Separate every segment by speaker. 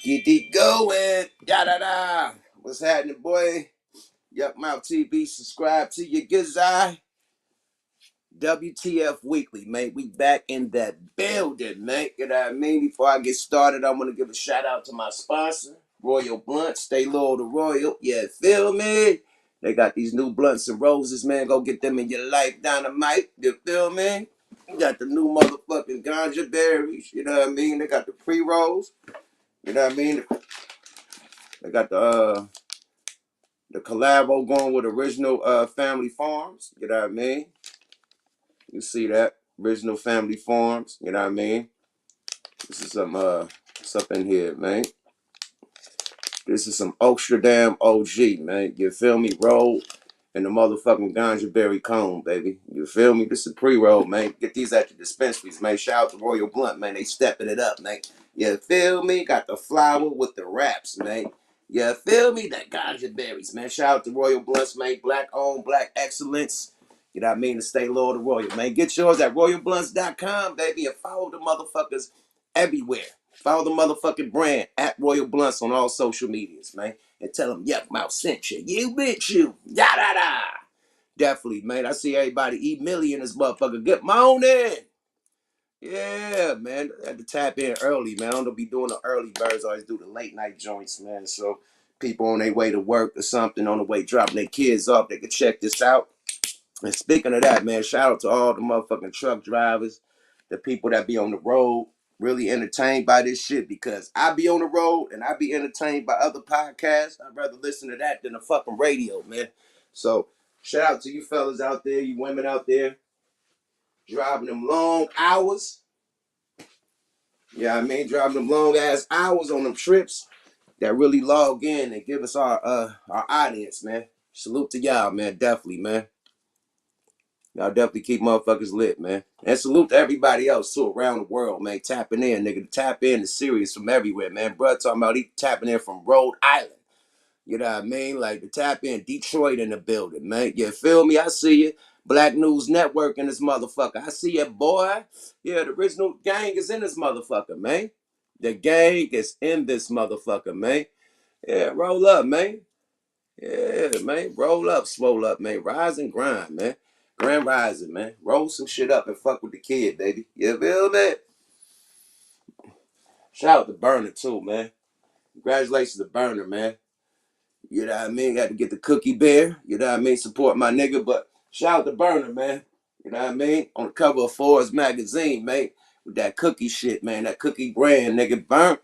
Speaker 1: Get it going. Da. What's happening, boy? Yuck Mouth TV. Subscribe to your good eye. WTF Weekly, mate. We back in that building, mate. You know what I mean? Before I get started, I want to give a shout out to my sponsor, Royal Blunt. Stay loyal to Royal. Yeah, feel me? They got these new blunts and roses, man. Go get them in your life, dynamite. You feel me? You got the new motherfucking ganja berries. You know what I mean? They got the pre-rolls. You know what I mean? They got the collabo going with original family farms. You know what I mean? You see that? Original family farms. You know what I mean? This is some stuff in here, man. This is some Amsterdam OG, man. You feel me? Roll in the motherfucking ganja berry cone, baby. You feel me? This is pre-roll, man. Get these at your dispensaries, man. Shout out to Royal Blunt, man. They stepping it up, man. You feel me? Got the flower with the wraps, man. You feel me? That ganja berries, man. Shout out to Royal Blunts, man. Black owned, black excellence. You know what I mean? To stay loyal to Royal, man. Get yours at royalblunts.com, baby, and follow the motherfuckers everywhere. Follow the motherfucking brand at Royal Blunts on all social medias, man. And tell them, Yuck Mouth sent you. You bitch you. Da. Definitely, man. I see everybody eat million this motherfucker. Good morning. Yeah, man. I had to tap in early, man. I don't be doing the early birds. I always do the late night joints, man. So people on their way to work or something, on the way dropping their kids off, they can check this out. And speaking of that, man, shout out to all the motherfucking truck drivers, the people that be on the road, really entertained by this shit, because I be on the road and I be entertained by other podcasts. I'd rather listen to that than the fucking radio, man. So shout out to you fellas out there, you women out there, driving them long hours. Yeah, I mean, driving them long ass hours on them trips that really log in and give us our audience, man. Salute to y'all, man. Definitely, man. Y'all definitely keep motherfuckers lit, man. And salute to everybody else too around the world, man. Tapping in, nigga. Tap in to Sirius from everywhere, man. Bruh talking about he tapping in from Rhode Island. You know what I mean? Like the tap in Detroit in the building, man. You feel me? I see you. Black News Network in this motherfucker. I see you, boy. Yeah, the original gang is in this motherfucker, man. The gang is in this motherfucker, man. Yeah, roll up, man. Yeah, man. Roll up, swole up, man. Rise and grind, man. Grand rising, man. Roll some shit up and fuck with the kid, baby. You feel me? Shout out to Berner, too, man. Congratulations to Berner, man. You know what I mean? Got to get the cookie bear. You know what I mean? Support my nigga. But shout out to Berner, man. You know what I mean? On the cover of Forbes magazine, man. With that cookie shit, man. That cookie brand, nigga.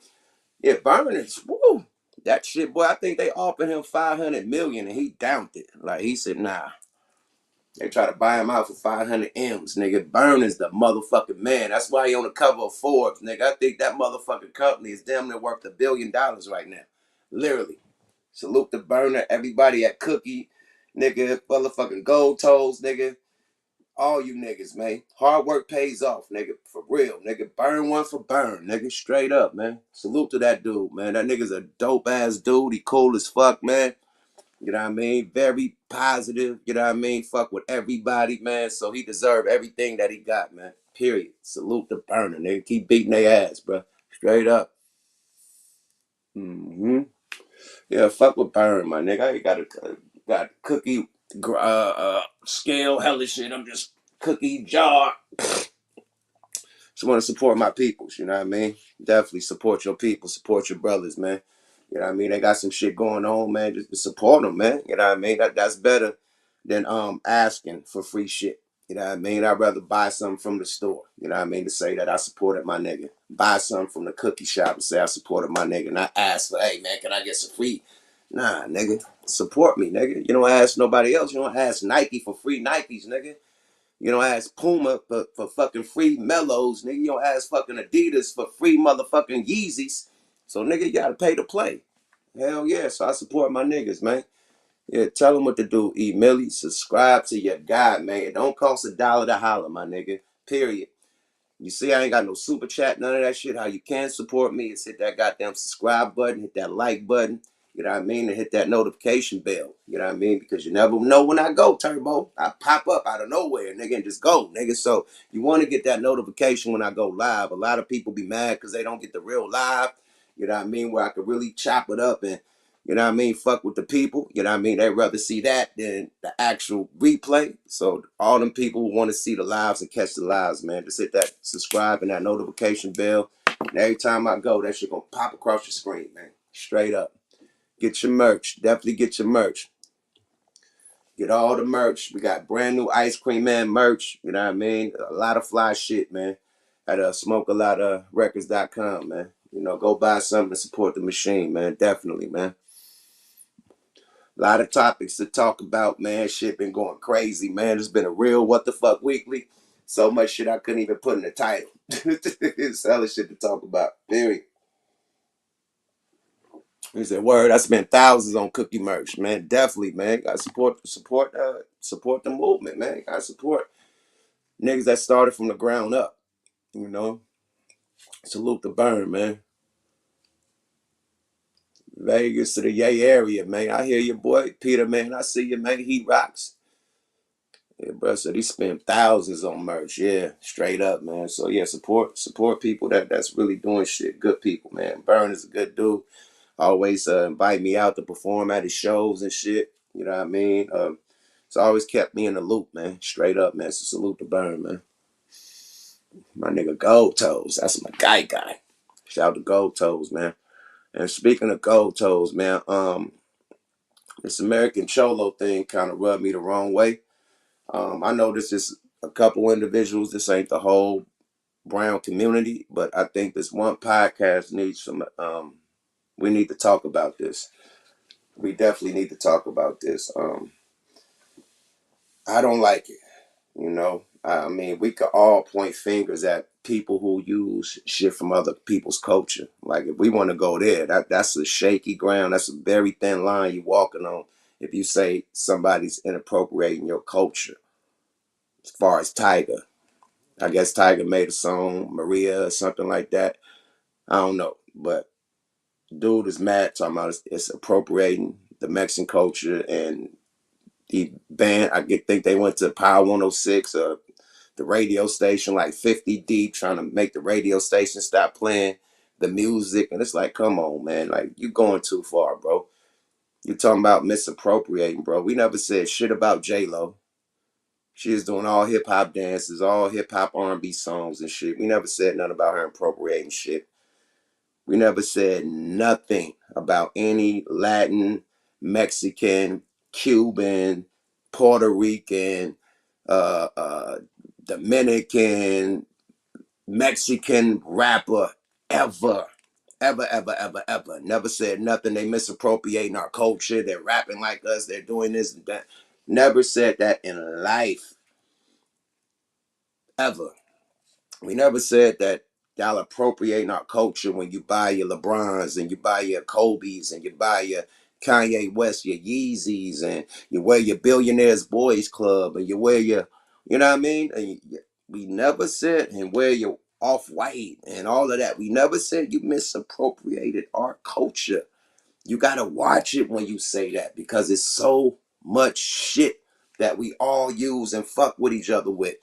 Speaker 1: Yeah, Berner is, woo. That shit, boy, I think they offered him $500 million and he downed it. Like, he said, nah. They try to buy him out for 500 M's, nigga. Berner's the motherfucking man. That's why he on the cover of Forbes, nigga. I think that motherfucking company is damn near worth $1 billion right now. Literally. Salute to Berner, everybody at Cookie, nigga, motherfucking Gold Toes, nigga. All you niggas, man. Hard work pays off, nigga. For real, nigga. Burn one for burn, nigga. Straight up, man. Salute to that dude, man. That nigga's a dope ass dude. He cool as fuck, man. You know what I mean? Very positive. You know what I mean? Fuck with everybody, man. So he deserved everything that he got, man. Period. Salute the Berner, nigga. Keep beating their ass, bro. Straight up. Yeah, fuck with Berner, my nigga. I got a cookie scale, hella shit. I'm just cookie jar. Just want to support my peoples, you know what I mean? Definitely support your people, support your brothers, man. You know what I mean? They got some shit going on, man. Just support them, man. You know what I mean? That's better than asking for free shit. You know what I mean? I'd rather buy something from the store. You know what I mean? To say that I supported my nigga. Buy something from the cookie shop and say I supported my nigga. Not ask for, hey man, can I get some free? Nah, nigga. Support me, nigga. You don't ask nobody else. You don't ask Nike for free Nikes, nigga. You don't ask Puma for fucking free Mellows, nigga. You don't ask fucking Adidas for free motherfucking Yeezys. So, nigga, you gotta pay to play. Hell yeah. So I support my niggas, man. Yeah, tell them what to do. Eat Millie, subscribe to your guy, man. It don't cost $1 to holler, my nigga. Period. You see, I ain't got no super chat, none of that shit. How you can support me is hit that goddamn subscribe button, hit that like button, you know what I mean, and hit that notification bell, you know what I mean, because you never know when I go, Turbo. I pop up out of nowhere, nigga, and just go, nigga. So you want to get that notification when I go live. A lot of people be mad because they don't get the real live. You know what I mean? Where I could really chop it up and, you know what I mean, fuck with the people. You know what I mean? They'd rather see that than the actual replay. So all them people who want to see the lives and catch the lives, man, just hit that subscribe and that notification bell. And every time I go, that shit gonna pop across your screen, man. Straight up. Get your merch. Definitely get your merch. Get all the merch. We got brand new Ice Cream Man merch. You know what I mean? A lot of fly shit, man. At smokealoutofrecords.com, man. You know, go buy something to support the machine, man. Definitely, man. A lot of topics to talk about, man. Shit been going crazy, man. It's been a real what the fuck weekly. So much shit I couldn't even put in the title. It's hella shit to talk about. Period. He said, "Word, I spent thousands on cookie merch, man. Definitely, man. Got support the movement, man. Got to support niggas that started from the ground up. You know, salute the burn, man. Vegas to the Yay area, man. I hear you, boy. Peter, man. I see you, man. He rocks. Yeah, bro. So he spent thousands on merch. Yeah, straight up, man. So yeah, support people that's really doing shit. Good people, man. Burn is a good dude. Always invite me out to perform at his shows and shit. You know what I mean? It's always kept me in the loop, man. Straight up, man. So salute to Burn, man. My nigga Gold Toes. That's my guy. Shout out to Gold Toes, man. And speaking of Gold Toes, man, this American Cholo thing kind of rubbed me the wrong way. I know this is a couple individuals. This ain't the whole brown community, but I think this one podcast needs some. We need to talk about this. We definitely need to talk about this. I don't like it. You know, I mean, we could all point fingers at people who use shit from other people's culture. Like, if we want to go there, that's a shaky ground. That's a very thin line you're walking on. If you say somebody's inappropriating your culture, as far as Tiger, I guess Tiger made a song, Maria or something like that. I don't know, but dude is mad talking about it's appropriating the Mexican culture, and he banned. Think they went to Power 106 or the radio station like 50 deep, trying to make the radio station stop playing the music. And it's like, come on, man. Like, you going too far, bro. You talking about misappropriating, bro. We never said shit about J-Lo. She is doing all hip-hop dances, all hip-hop R&B songs and shit. We never said nothing about her appropriating shit. We never said nothing about any Latin, Mexican, Cuban, Puerto Rican, uh, uh, Dominican, Mexican rapper ever. Ever. Never said nothing. They misappropriating our culture. They're rapping like us. They're doing this and that. Never said that in life. Ever. We never said that y'all appropriating our culture when you buy your LeBrons and you buy your Kobe's and you buy your Kanye West, your Yeezys, and you wear your Billionaires Boys Club and you wear your, you know what I mean? We never said, and wear your Off-White and all of that. We never said you misappropriated our culture. You gotta watch it when you say that, because it's so much shit that we all use and fuck with each other with.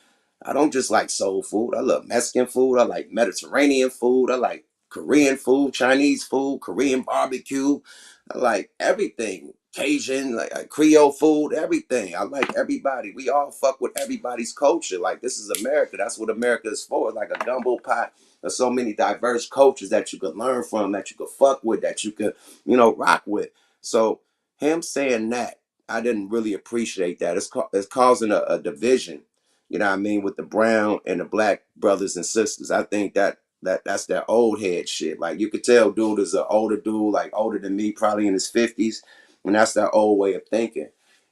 Speaker 1: I don't just like soul food. I love Mexican food. I like Mediterranean food. I like Korean food, Chinese food, Korean barbecue. I like everything. Cajun, like Creole food, everything. I like everybody. We all fuck with everybody's culture. Like, this is America. That's what America is for. It's like a gumbo pot. There's so many diverse cultures that you could learn from, that you could fuck with, that you could, rock with. So him saying that, I didn't really appreciate that. It's causing a division, you know what I mean, with the brown and the black brothers and sisters. I think that's that old head shit. Like, you could tell dude is an older dude, like older than me, probably in his 50s. And that's that old way of thinking.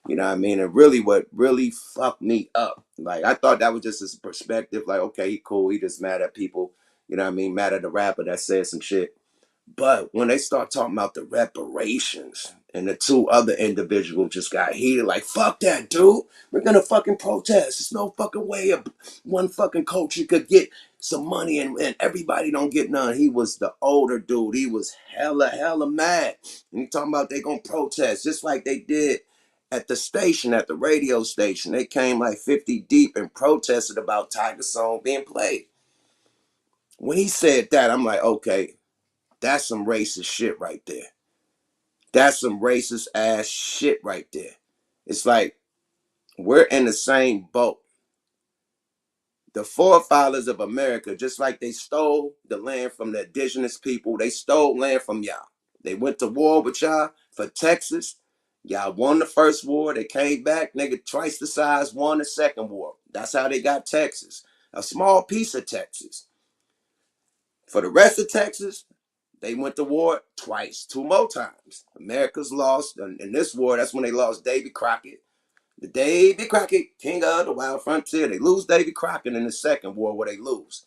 Speaker 1: You know what I mean? And really what really fucked me up, like, I thought that was just his perspective. Like, okay, he cool. He just mad at people, you know what I mean? Mad at the rapper that said some shit. But when they start talking about the reparations and the two other individuals just got heated, like, fuck that, dude. We're gonna fucking protest. There's no fucking way one fucking culture could get some money and everybody don't get none. He was the older dude. He was hella mad. And he talking about they gonna protest just like they did at the station, at the radio station. They came like 50 deep and protested about Tiger's song being played. When he said that, I'm like, okay, That's some racist shit right there. That's some racist ass shit right there. It's like we're in the same boat. The forefathers of America, just like they stole the land from the indigenous people, they stole land from y'all. They went to war with y'all for Texas. Y'all won the first war. They came back, nigga, twice the size, won the second war. That's how they got Texas. A small piece of Texas. For the rest of Texas, they went to war twice, two more times. America's lost. In this war, that's when they lost Davy Crockett. The Davy Crockett, king of the wild frontier. They lose Davy Crockett in the second war where they lose.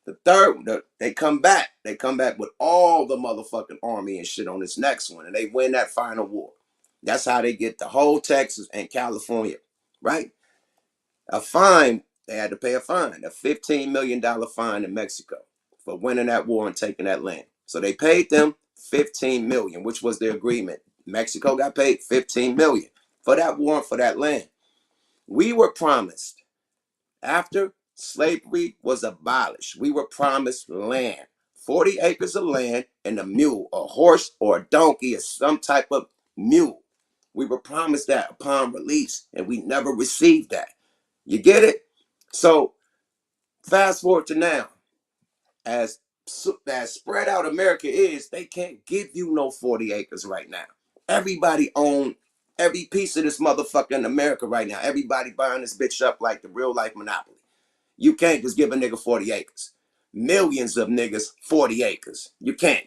Speaker 1: The third, they come back. They come back with all the motherfucking army and shit on this next one. And they win that final war. That's how they get the whole Texas and California, right? A fine, they had to pay a fine, a $15 million fine in Mexico for winning that war and taking that land. So they paid them $15 million, which was the agreement. Mexico got paid $15 million for that war and for that land. We were promised, after slavery was abolished, we were promised land, 40 acres of land and a mule, a horse or a donkey or some type of mule. We were promised that upon release, and we never received that. You get it? So fast forward to now, as spread out America is, they can't give you no 40 acres right now. Everybody own every piece of this motherfucker in America right now. Everybody buying this bitch up like the real life monopoly. You can't just give a nigga 40 acres. Millions of niggas 40 acres. You can't.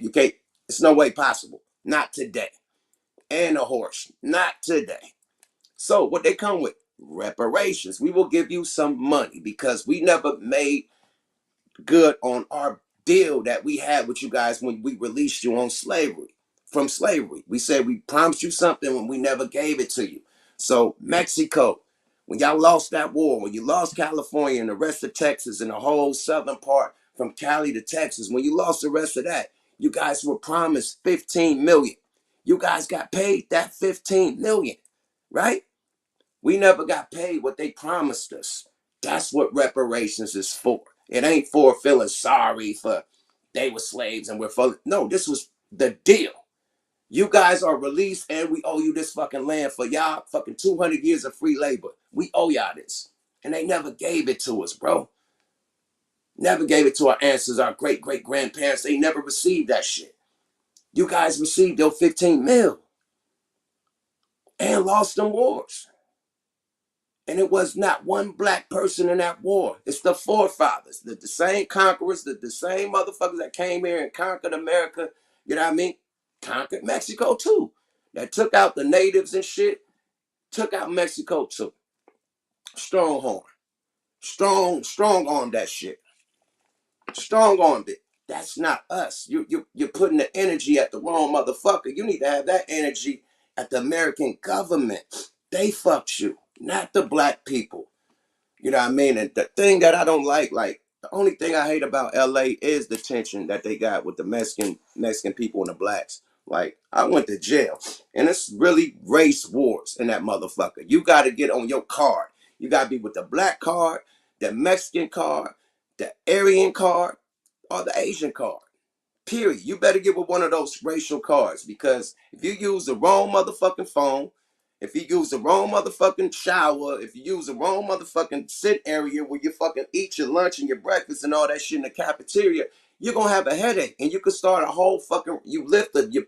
Speaker 1: It's no way possible. Not today. And a horse. Not today. So what they come with? Reparations. We will give you some money because we never made good on our deal that we had with you guys when we released you on slavery, from slavery. We said we promised you something when we never gave it to you. So Mexico, when y'all lost that war, when you lost California and the rest of Texas and the whole southern part from Cali to Texas, when you lost the rest of that, you guys were promised 15 million. You guys got paid that 15 million, right? We never got paid what they promised us. That's what reparations is for. It ain't for feeling sorry for they were slaves and we're full. No, this was the deal. You guys are released and we owe you this fucking land for y'all fucking 200 years of free labor. We owe y'all this. And they never gave it to us, bro. Never gave it to our ancestors, our great-great-grandparents. They never received that shit. You guys received your 15 mil and lost them wars. And it was not one black person in that war. It's the forefathers, the same conquerors, the same motherfuckers that came here and conquered America, you know what I mean? Conquered Mexico too. That took out the natives and shit, took out Mexico too. Strong arm that shit. Strong armed it. That's not us. You're putting the energy at the wrong motherfucker. You need to have that energy at the American government. They fucked you, not the black people. You know what I mean? And the thing that I don't like the only thing I hate about LA is the tension that they got with the Mexican people and the blacks. Like, I went to jail, and it's really race wars in that motherfucker. You got to get on your card. You got to be with the black card, the Mexican card, the Aryan card, or the Asian card. Period. You better get with one of those racial cards, because if you use the wrong motherfucking phone, if you use the wrong motherfucking shower, if you use the wrong motherfucking sit area where you fucking eat your lunch and your breakfast and all that shit in the cafeteria, you're gonna have a headache, and you could start a whole fucking, you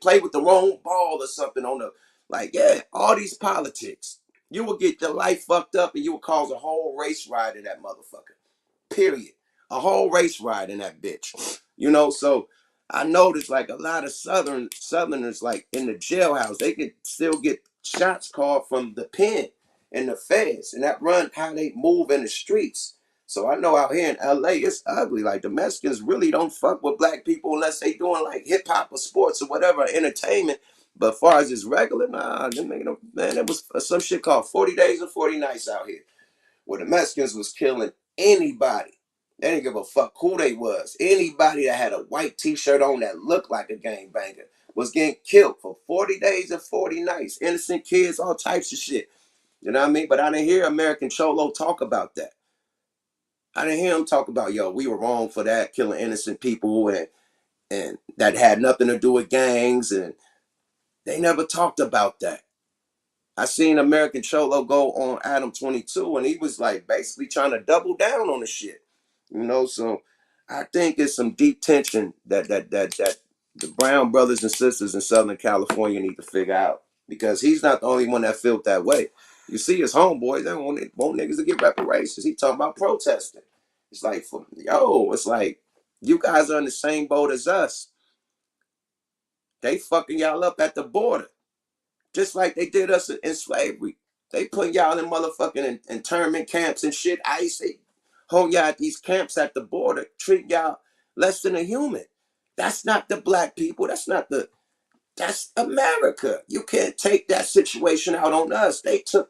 Speaker 1: play with the wrong ball or something on the, like, yeah, all these politics. You will get your life fucked up and you will cause a whole race riot in that motherfucker. Period. A whole race riot in that bitch. So I noticed like a lot of Southerners, like in the jailhouse, they could still get shots called from the pen and the feds, and that run how they move in the streets. So I know out here in LA, it's ugly. Like, the Mexicans really don't fuck with black people unless they doing like hip hop or sports or whatever, entertainment. But as far as it's regular, nah, man, it was some shit called 40 Days and 40 Nights out here, where the Mexicans was killing anybody. They didn't give a fuck who they was. Anybody that had a white t-shirt on that looked like a gangbanger was getting killed for 40 days and 40 nights. Innocent kids, all types of shit. You know what I mean? But I didn't hear American Cholo talk about that. I didn't hear him talk about, yo, we were wrong for that, killing innocent people. And and that had nothing to do with gangs, and they never talked about that. I seen American Cholo go on Adam 22, and he was like basically trying to double down on the shit. So I think it's some deep tension that the Brown brothers and sisters in Southern California need to figure out, because he's not the only one that felt that way. You see his homeboys, they want niggas to get reparations. He talking about protesting. It's like, it's like, you guys are in the same boat as us. They fucking y'all up at the border, just like they did us in slavery. They put y'all in motherfucking internment camps and shit. ICE, they hold y'all at these camps at the border, treat y'all less than a human. That's not the black people. That's America. You can't take that situation out on us. They took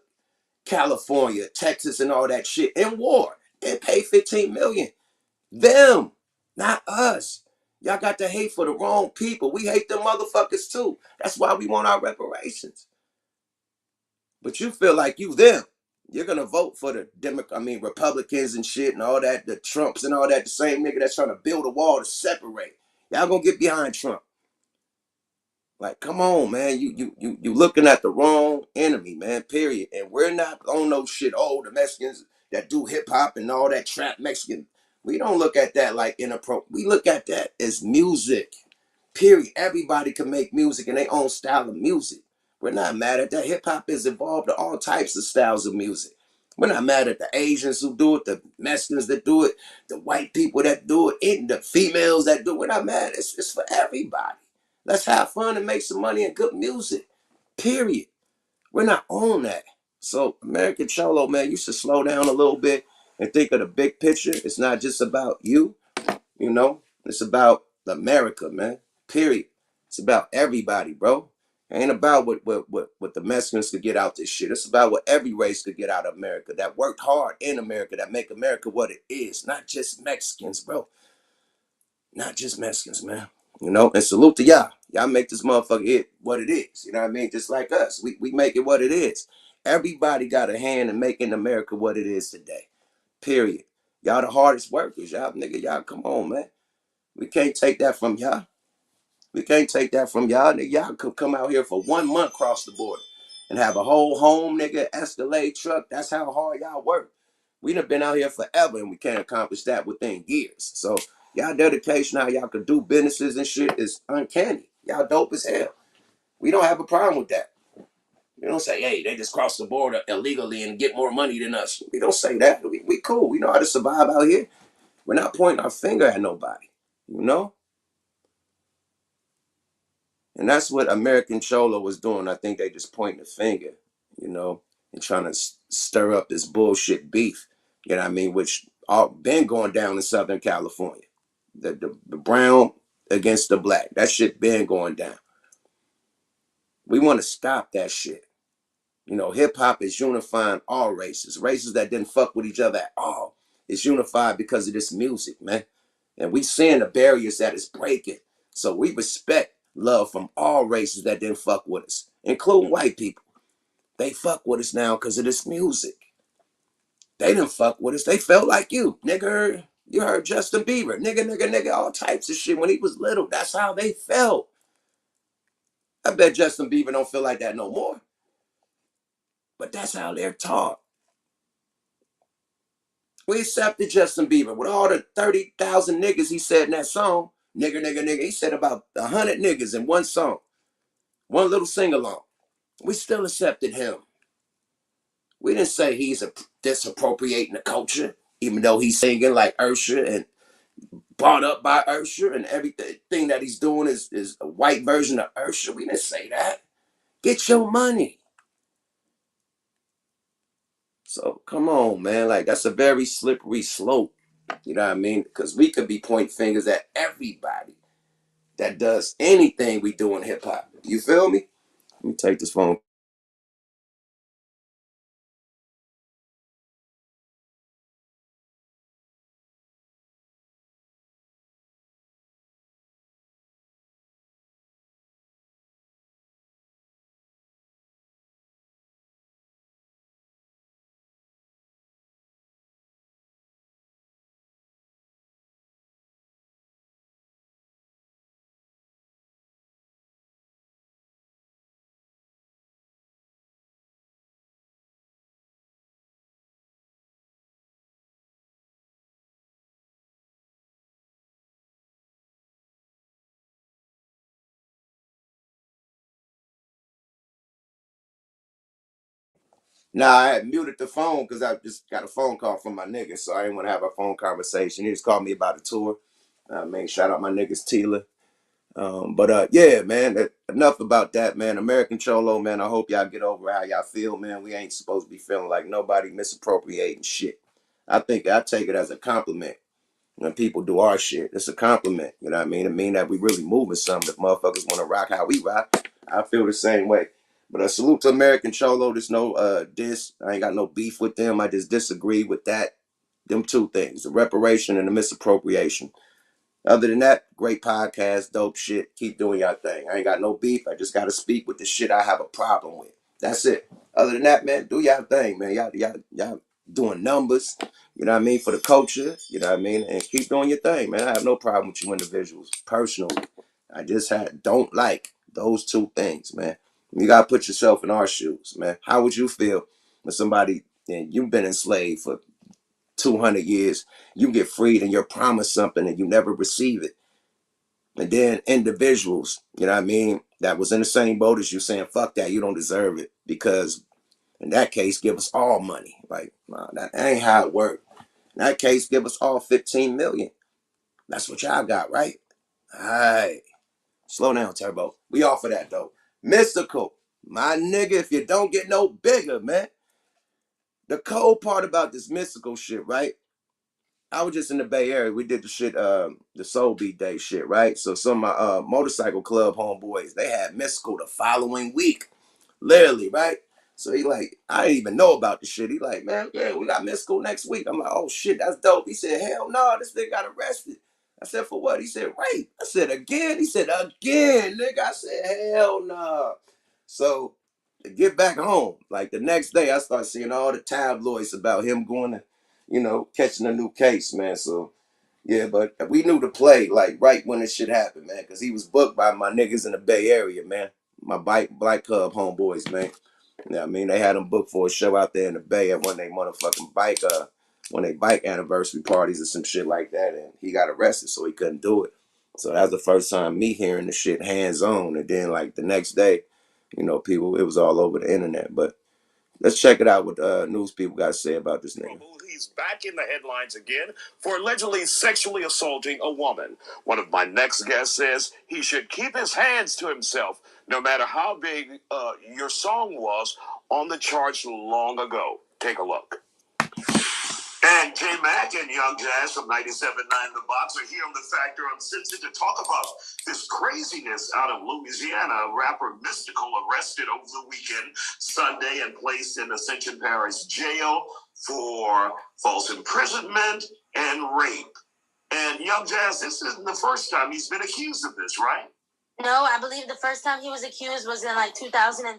Speaker 1: California, Texas, and all that shit in war and paid 15 million. Them, not us. Y'all got to hate for the wrong people. We hate them motherfuckers too. That's why we want our reparations. But you feel like you them. You're gonna vote for the Republicans and shit and all that, the Trumps and all that, the same nigga that's trying to build a wall to separate. Y'all gonna get behind Trump. Like, come on, man. You looking at the wrong enemy, man. Period. And we're not on no shit. Oh, the Mexicans that do hip hop and all that trap Mexican. We don't look at that like inappropriate. We look at that as music. Period. Everybody can make music in their own style of music. We're not mad at that. Hip hop is evolved to all types of styles of music. We're not mad at the Asians who do it, the Mexicans that do it, the white people that do it, and the females that do it. We're not mad. It's for everybody. Let's have fun and make some money and good music. Period. We're not on that. So, American Cholo, man, you should slow down a little bit and think of the big picture. It's not just about you. It's about America, man. Period. It's about everybody, bro. It ain't about what the Mexicans could get out this shit. It's about what every race could get out of America that worked hard in America, that make America what it is. Not just Mexicans, bro. Not just Mexicans, man. And salute to y'all. Y'all make this motherfucker it what it is. You know what I mean? Just like us. We make it what it is. Everybody got a hand in making America what it is today. Period. Y'all the hardest workers. Y'all, nigga, y'all come on, man. We can't take that from y'all. We can't take that from y'all. Nigga, y'all could come out here for 1 month cross the border and have a whole home, nigga, Escalade truck. That's how hard y'all work. We done been out here forever and we can't accomplish that within years. So y'all dedication, how y'all could do businesses and shit is uncanny. Y'all dope as hell. We don't have a problem with that. We don't say, hey, they just crossed the border illegally and get more money than us. We don't say that. We cool. We know how to survive out here. We're not pointing our finger at nobody, you know? And that's what American Cholo was doing. I think they just pointing the finger, and trying to stir up this bullshit beef, you know what I mean, which all been going down in Southern California. The brown against the black. That shit been going down. We want to stop that shit. Hip hop is unifying all races. Races that didn't fuck with each other at all. It's unified because of this music, man. And we seeing the barriers that it's breaking. So we respect love from all races that didn't fuck with us, including white people. They fuck with us now because of this music. They didn't fuck with us. They felt like you. Nigga, you heard Justin Bieber. Nigga, all types of shit when he was little. That's how they felt. I bet Justin Bieber don't feel like that no more. But that's how they're taught. We accepted Justin Bieber with all the 30,000 niggas he said in that song. Nigga. He said about 100 niggas in one song. One little sing-along. We still accepted him. We didn't say he's disappropriating the culture, even though he's singing like Usher and brought up by Usher, and everything that he's doing is a white version of Usher. We didn't say that. Get your money. So come on, man. Like, that's a very slippery slope. You know what I mean? Because we could be pointing fingers at everybody that does anything we do in hip hop. You feel me? Let me take this phone. Nah, I had muted the phone because I just got a phone call from my nigga, so I didn't want to have a phone conversation. He just called me about a tour. Shout out my niggas Tila. Yeah, man, enough about that, man. American Cholo, man, I hope y'all get over how y'all feel, man. We ain't supposed to be feeling like nobody misappropriating shit. I take it as a compliment when people do our shit. It's a compliment, you know what I mean? It mean that we really moving something. If motherfuckers want to rock how we rock, I feel the same way. But a salute to American Cholo. There's no diss. I ain't got no beef with them. I just disagree with that. Them two things, the reparation and the misappropriation. Other than that, great podcast, dope shit. Keep doing your thing. I ain't got no beef. I just got to speak with the shit I have a problem with. That's it. Other than that, man, do your thing, man. Y'all doing numbers, you know what I mean, for the culture, you know what I mean, and keep doing your thing, man. I have no problem with you individuals, personally. I just don't like those two things, man. You got to put yourself in our shoes, man. How would you feel when somebody, and you've been enslaved for 200 years, you get freed and you're promised something and you never receive it. And then individuals, you know what I mean, that was in the same boat as you saying, fuck that, you don't deserve it. Because in that case, give us all money. Like, nah, that ain't how it worked. In that case, give us all 15 million. That's what y'all got, right? All right. Slow down, Turbo. We off of that, though. Mystikal. My nigga, if you don't get no bigger, man. The cold part about this Mystikal shit, right? I was just in the Bay Area. We did the shit, the Soul Beat Day shit, right? So some of my motorcycle club homeboys, they had Mystikal the following week. Literally, right? So he like, I didn't even know about the shit. He like, man, yeah, we got Mystikal next week. I'm like, oh shit, that's dope. He said, hell no, this nigga got arrested. I said, for what? He said, rape. I said, again? He said, again, nigga. I said, hell no. So to get back home, like the next day, I start seeing all the tabloids about him going to, catching a new case, man. So yeah, but we knew to play like right when this shit happened, man, because he was booked by my niggas in the Bay Area, man. My Black Club homeboys, man. Yeah, I mean, they had him booked for a show out there in the Bay at one of they bike anniversary parties or some shit like that, and he got arrested, so he couldn't do it. So that was the first time me hearing the shit hands on, and then like the next day, people, it was all over the internet. But let's check it out what news people got to say about this nigga.
Speaker 2: He's back in the headlines again for allegedly sexually assaulting a woman. One of my next guests says he should keep his hands to himself, no matter how big your song was on the charts long ago. Take a look. And J Mac and Young Jazz from 97.9 The Box are here on The Factor Uncensored to talk about this craziness out of Louisiana. Rapper Mystikal arrested over the weekend, Sunday, and placed in Ascension Parish Jail for false imprisonment and rape. And Young Jazz, this isn't the first time he's been accused of this, right?
Speaker 3: No, I believe the first time he was accused was in like 2003.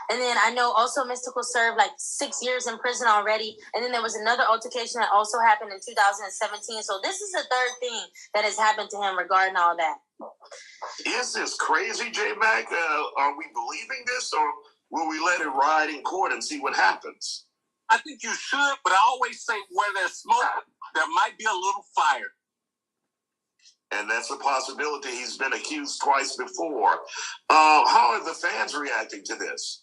Speaker 3: And then I know also Mystikal served like 6 years in prison already. And then there was another altercation that also happened in 2017. So this is the third thing that has happened to him regarding all that.
Speaker 2: Is this crazy, J-Mac? Are we believing this, or will we let it ride in court and see what happens?
Speaker 4: I think you should, but I always say where there's smoke, there might be a little fire.
Speaker 2: And that's a possibility. He's been accused twice before. How are the fans reacting to this?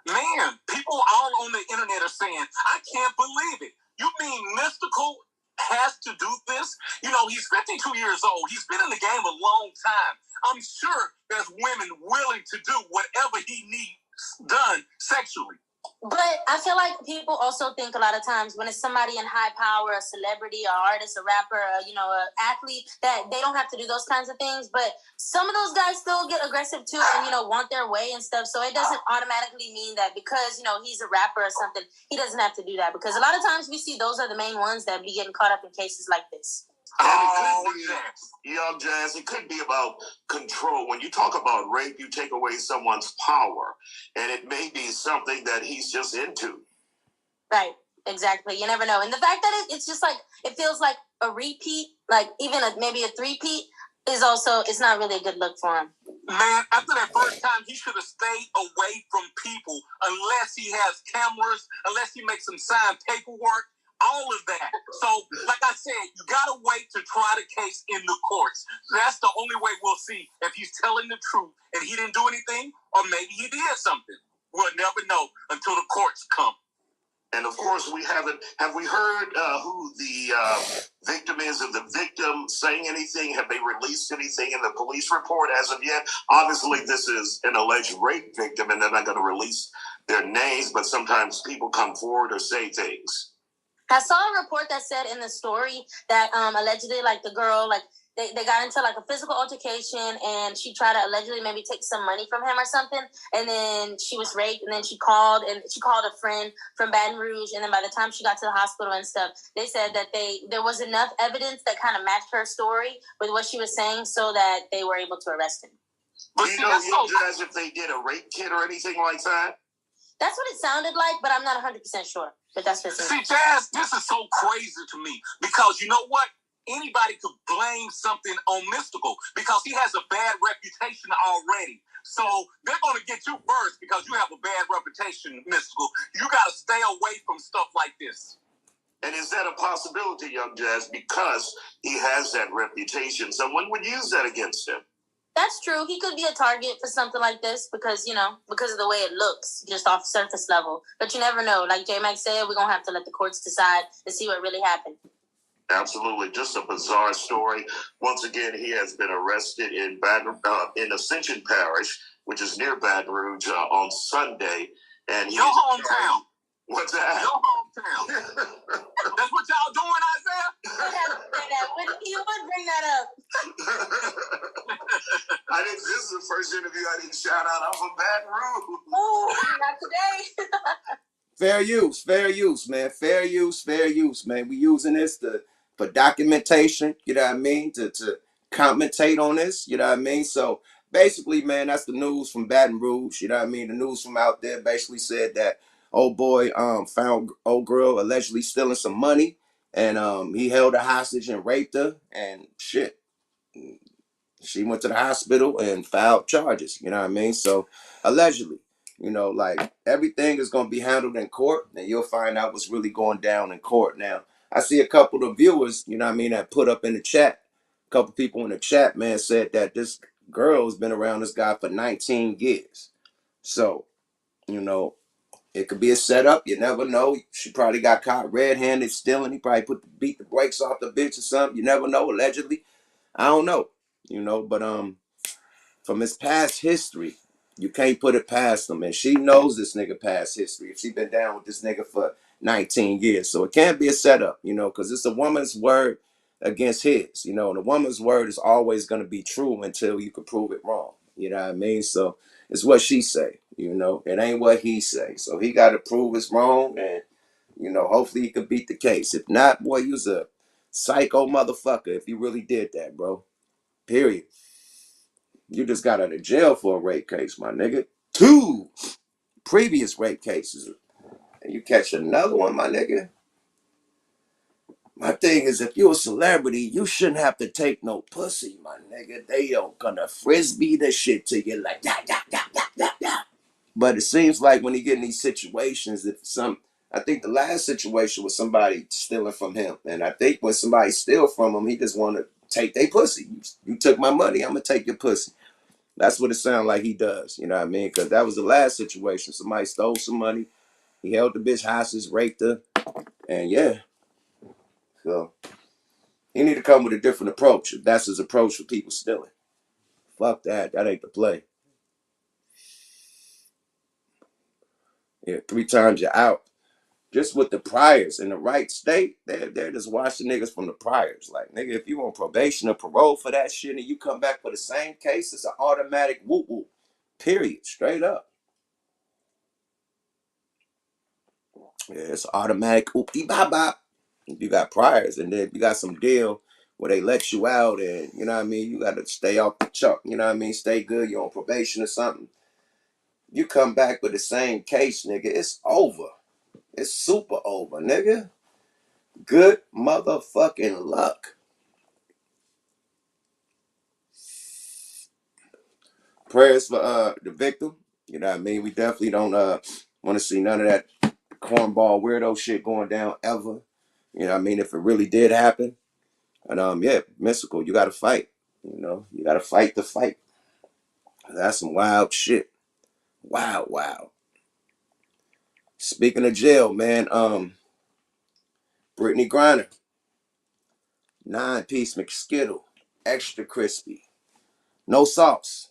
Speaker 4: Man, people all on the internet are saying, I can't believe it. You mean Mystikal has to do this? He's 52 years old. He's been in the game a long time. I'm sure there's women willing to do whatever he needs done sexually.
Speaker 3: But I feel like people also think a lot of times when it's somebody in high power, a celebrity, an artist, a rapper, an athlete, that they don't have to do those kinds of things. But some of those guys still get aggressive too and, want their way and stuff. So it doesn't automatically mean that because, he's a rapper or something, he doesn't have to do that. Because a lot of times we see those are the main ones that be getting caught up in cases like this.
Speaker 2: Young Jazz, it could be about control. When you talk about rape, you take away someone's power, and it may be something that he's just into.
Speaker 3: Right, exactly. You never know. And the fact that it's just like, it feels like a repeat, like even maybe a three-peat, is also, it's not really a good look for him.
Speaker 4: Man, after that first time, he should have stayed away from people unless he has cameras, unless he makes some signed paperwork. All of that. So, like I said, you gotta wait to try the case in the courts. That's the only way we'll see if he's telling the truth and he didn't do anything, or maybe he did something. We'll never know until the courts come.
Speaker 2: And of course, have we heard who the victim is? Of the victim saying anything? Have they released anything in the police report as of yet? Obviously, this is an alleged rape victim, and they're not going to release their names, but sometimes people come forward or say things.
Speaker 3: I saw a report that said in the story that allegedly, like, the girl, like, they got into like a physical altercation, and she tried to allegedly maybe take some money from him or something, and then she was raped, and then she called a friend from Baton Rouge, and then by the time she got to the hospital and stuff, they said that there was enough evidence that kind of matched her story with what she was saying, so that they were able to arrest him.
Speaker 2: Do you know, Jazz, if they did a rape kit or anything like that?
Speaker 3: That's what it sounded like, but I'm not 100% sure. But that's what it
Speaker 4: See, Jazz, this is so crazy to me, because you know what? Anybody could blame something on Mystikal because he has a bad reputation already. So they're going to get you first because you have a bad reputation, Mystikal. You got to stay away from stuff like this.
Speaker 2: And is that a possibility, Young Jazz, because he has that reputation? Someone would use that against him.
Speaker 3: That's true. He could be a target for something like this because, because of the way it looks, just off surface level. But you never know. Like J-Mac said, we're going to have to let the courts decide and see what really happened.
Speaker 2: Absolutely. Just a bizarre story. Once again, he has been arrested in Ascension Parish, which is near Baton Rouge, on Sunday. And
Speaker 4: your hometown.
Speaker 2: What's that?
Speaker 4: Your hometown. That's what y'all doing, Isaiah?
Speaker 3: You would bring that up.
Speaker 2: This is the first interview I didn't shout out. I'm from Baton Rouge.
Speaker 3: Oh, not today.
Speaker 1: Fair use, man. Fair use, man. We using this for documentation, you know what I mean? To commentate on this, you know what I mean? So basically, man, that's the news from Baton Rouge, you know what I mean? The news from out there basically said that old boy found old girl allegedly stealing some money, and he held her hostage and raped her, and shit. She went to the hospital and filed charges, you know what I mean? So allegedly, like everything is going to be handled in court, and you'll find out what's really going down in court. Now, I see a couple of viewers, you know what I mean, that put up in the chat, a couple people in the chat, man, said that this girl has been around this guy for 19 years. So, it could be a setup. You never know. She probably got caught red-handed stealing. He probably beat the brakes off the bitch or something. You never know, allegedly. I don't know, but from his past history, you can't put it past him. And she knows this nigga past history. If she been down with this nigga for 19 years. So it can't be a setup, because it's a woman's word against his, and a woman's word is always going to be true until you can prove it wrong. You know what I mean? So it's what she say, it ain't what he say. So he got to prove it's wrong, and, hopefully he could beat the case. If not, boy, you was a psycho motherfucker if you really did that, bro. Period. You just got out of jail for a rape case, my nigga. 2 previous rape cases. And you catch another one, my nigga. My thing is, if you're a celebrity, you shouldn't have to take no pussy, my nigga. They don't gonna frisbee the shit to you like that. But it seems like when you get in these situations, I think the last situation was somebody stealing from him. And I think when somebody steal from him, he just want to take their pussy. You took my money, I'm going to take your pussy. That's what it sounds like he does. You know what I mean? Because that was the last situation. Somebody stole some money. He held the bitch hostage, raped her. And yeah. So he need to come with a different approach. If that's his approach for people stealing. Fuck that. That ain't the play. Yeah, 3 times you're out. Just with the priors in the right state, they're just watching niggas from the priors. Like, nigga, if you on probation or parole for that shit and you come back for the same case, it's an automatic whoop-whoop. Period. Straight up. Yeah, it's automatic oopty-bop-bop. If you got priors, and then if you got some deal where they let you out and, you know what I mean, you got to stay off the chalk, you know what I mean, stay good, you're on probation or something. You come back with the same case, nigga, it's over. It's super over, nigga. Good motherfucking luck. Prayers for the victim. You know what I mean? We definitely don't want to see none of that cornball weirdo shit going down ever. You know what I mean? If it really did happen. And yeah, Mystikal, you gotta fight. You gotta fight the fight. That's some wild shit. Wow. Speaking of jail, man, Brittney Griner, 9-piece McSkittle, extra crispy, no sauce.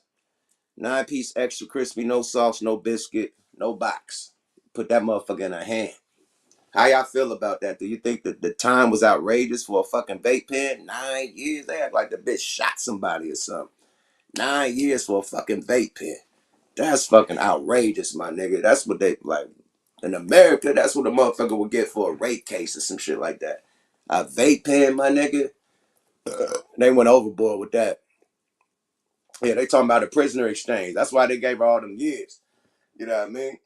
Speaker 1: 9-piece extra crispy, no sauce, no biscuit, no box. Put that motherfucker in her hand. How y'all feel about that? Do you think that the time was outrageous for a fucking vape pen? 9 years? They act like the bitch shot somebody or something. 9 years for a fucking vape pen. That's fucking outrageous, my nigga. That's what they like. In America, that's what a motherfucker would get for a rape case or some shit like that. A vape pen, my nigga. They went overboard with that. Yeah, they talking about a prisoner exchange. That's why they gave her all them years. You know what I mean?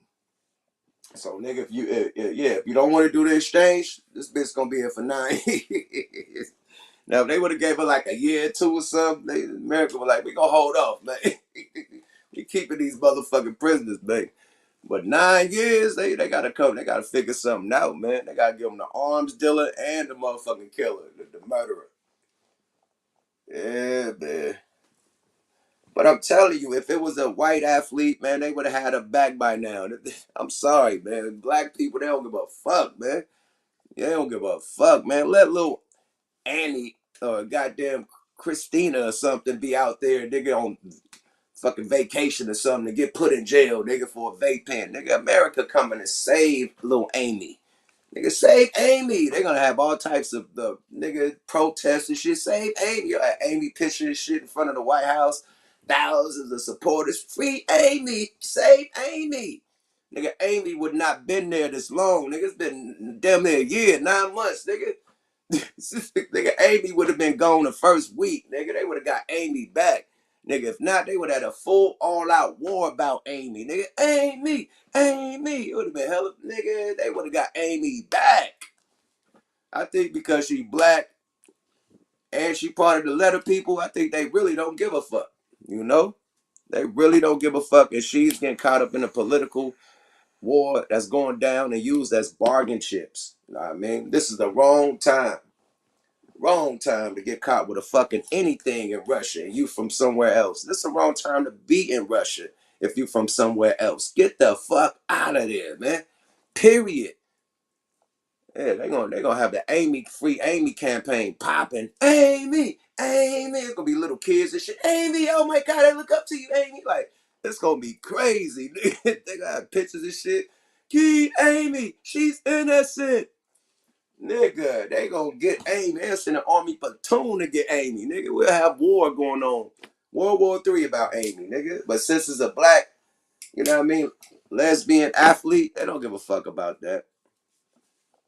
Speaker 1: So, nigga, if you don't want to do the exchange, this bitch gonna be here for 9 years. Now, if they would have gave her like a year or two or something, America was like, we gonna hold off, man. We keeping these motherfucking prisoners, man. But 9 years, they gotta come. They gotta figure something out, man. They gotta give them the arms dealer and the motherfucking killer, the murderer. Yeah, man. But I'm telling you, if it was a white athlete, man, they would have had a back by now. I'm sorry, man. Black people, they don't give a fuck, man. They don't give a fuck, man. Let little Annie or goddamn Christina or something be out there, nigga, on fucking vacation or something to get put in jail, nigga, for a vape pen. Nigga, America coming to save little Amy. Nigga, save Amy. They're gonna have all types of the nigga protests and shit. Save Amy. You got Amy picture shit in front of the White House. Thousands of supporters. Free Amy. Save Amy. Nigga, Amy would not been there this long. Nigga, it's been damn near a year, 9 months, nigga. Nigga, Amy would have been gone the first week. Nigga, they would have got Amy back. Nigga, if not, they would have had a full all-out war about Amy. Nigga, Amy. It would have been hella, nigga, they would have got Amy back. I think because she black and she part of the letter people, I think they really don't give a fuck. You know? They really don't give a fuck. And she's getting caught up in a political war that's going down and used as bargain chips. You know what I mean? This is the wrong time. Wrong time to get caught with a fucking anything in Russia and you from somewhere else. This is the wrong time to be in Russia if you from somewhere else. Get the fuck out of there, man. Period. Yeah, they gonna have the Free Amy campaign popping. Amy. It's gonna be little kids and shit. Amy, oh my god, I look up to you, Amy. Like, it's gonna be crazy. They gonna have pictures and shit. Keep Amy, she's innocent. Nigga, they gonna get Amy. They'll send an army platoon to get Amy. Nigga, we'll have war going on. World War III about Amy, nigga. But since it's a black, you know what I mean, lesbian athlete, they don't give a fuck about that.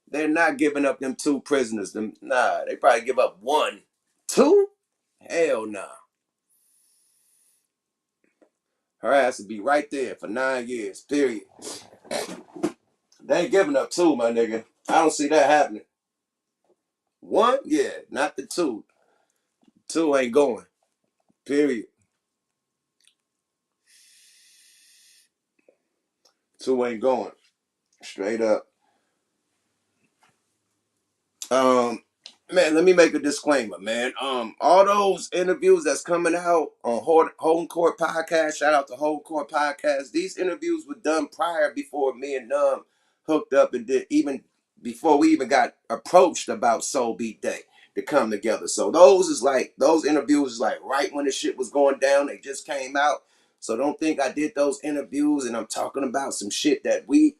Speaker 1: They're not giving up them 2 prisoners. Nah, they probably give up 1. 2? Hell nah. Her ass would be right there for 9 years, period. They ain't giving up 2, my nigga. I don't see that happening. 1? Yeah, not the 2. 2 ain't going, period. 2 ain't going. Straight up. Man, let me make a disclaimer, man. All those interviews that's coming out on Home Court Podcast, shout out to Home Court Podcast. These interviews were done prior before me and Numb hooked up and did, even before we even got approached about Soul Beat Day to come together. So those interviews is like right when the shit was going down. They just came out. So don't think I did those interviews and I'm talking about some shit that we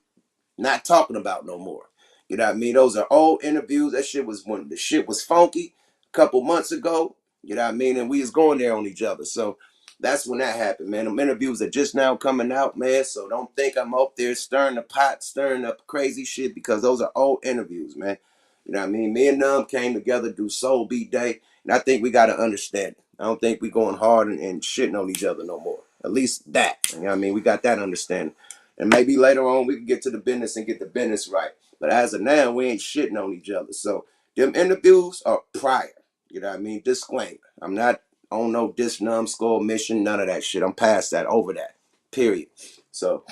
Speaker 1: not talking about no more. You know what I mean? Those are old interviews. That shit was when the shit was funky a couple months ago. You know what I mean? And we was going there on each other. So that's when that happened, man. Them interviews are just now coming out, man. So don't think I'm up there stirring the pot, stirring up crazy shit, because those are old interviews, man. You know what I mean? Me and Numb came together to do Soul Beat Day. And I think we got to understand it. I don't think we going hard and shitting on each other no more. At least that. You know what I mean? We got that understanding. And maybe later on we can get to the business and get the business right. But as of now, we ain't shitting on each other. So them interviews are prior. You know what I mean? Disclaimer. I'm not on no numbskull mission, none of that shit. I'm past that, over that. Period. So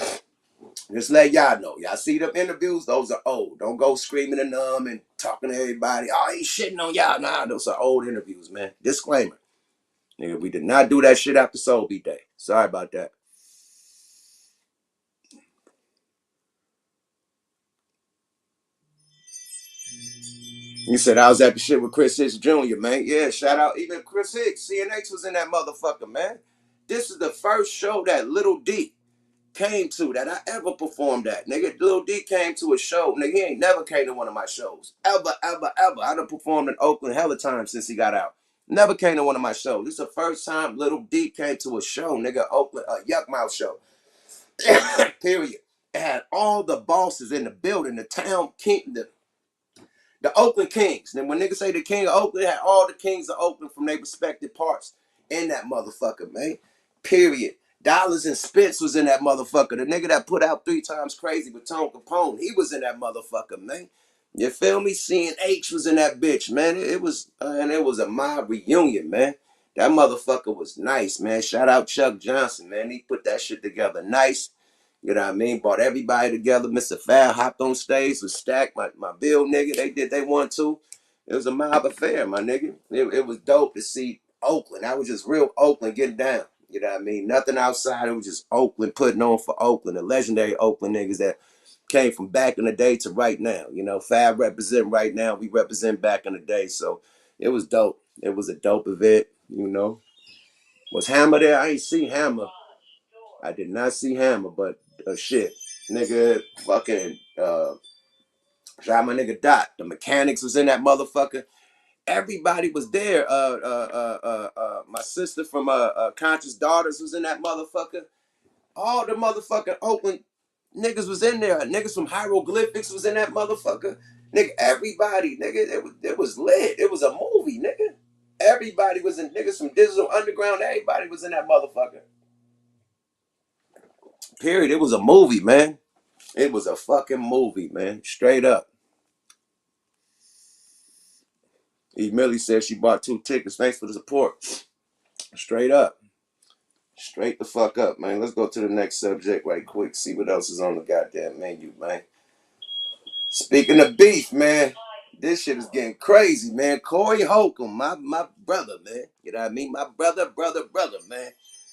Speaker 1: just let y'all know. Y'all see them interviews? Those are old. Don't go screaming and Numb and talking to everybody. Oh, he's shitting on y'all. Nah, those are old interviews, man. Disclaimer. Nigga, we did not do that shit after Soul Beat Day. Sorry about that. You said I was at the shit with Chris Hicks Jr., man. Yeah, shout out. Even Chris Hicks, CNX was in that motherfucker, man. This is the first show that Little D came to that I ever performed at. Nigga, Lil D came to a show. Nigga, he ain't never came to one of my shows. Ever, ever, ever. I done performed in Oakland hella times since he got out. Never came to one of my shows. This is the first time Little D came to a show, nigga, Oakland, a Yuck Mouth show. Period. It had all the bosses in the building, the town king, the Oakland Kings. Then when niggas say the king of Oakland, it had all the kings of Oakland from their respective parts in that motherfucker, man. Period. Dollars and Spence was in that motherfucker. The nigga that put out 3 Times Crazy with Tone Capone, he was in that motherfucker, man. You feel me? CNH was in that bitch, man. It was and it was a mob reunion, man. That motherfucker was nice, man. Shout out Chuck Johnson, man. He put that shit together nice. You know what I mean? Brought everybody together. Mr. Fab hopped on stage with Stack, my Bill nigga. They did they want to. It was a mob affair, my nigga. It was dope to see Oakland. That was just real Oakland getting down. You know what I mean? Nothing outside. It was just Oakland putting on for Oakland. The legendary Oakland niggas that came from back in the day to right now. You know, Fab represent right now. We represent back in the day. So it was dope. It was a dope event, you know. Was Hammer there? I ain't see Hammer. I did not see Hammer, but shit. Nigga fucking shot my nigga Dot. The mechanics was in that motherfucker. Everybody was there. My sister from Conscious Daughters was in that motherfucker. All the motherfucking Oakland niggas was in there. Niggas from Hieroglyphics was in that motherfucker. Nigga, everybody, nigga, it was lit. It was a movie, nigga. Everybody was in, niggas from Digital Underground, everybody was in that motherfucker. Period. It was a movie, man. It was a fucking movie, man. Straight up. E. Millie said she bought 2 tickets. Thanks for the support. Straight up. Straight the fuck up, man. Let's go to the next subject right quick. See what else is on the goddamn menu, man. Speaking of beef, man. This shit is getting crazy, man. Corey Holcomb, my brother, man. You know what I mean? My brother, man.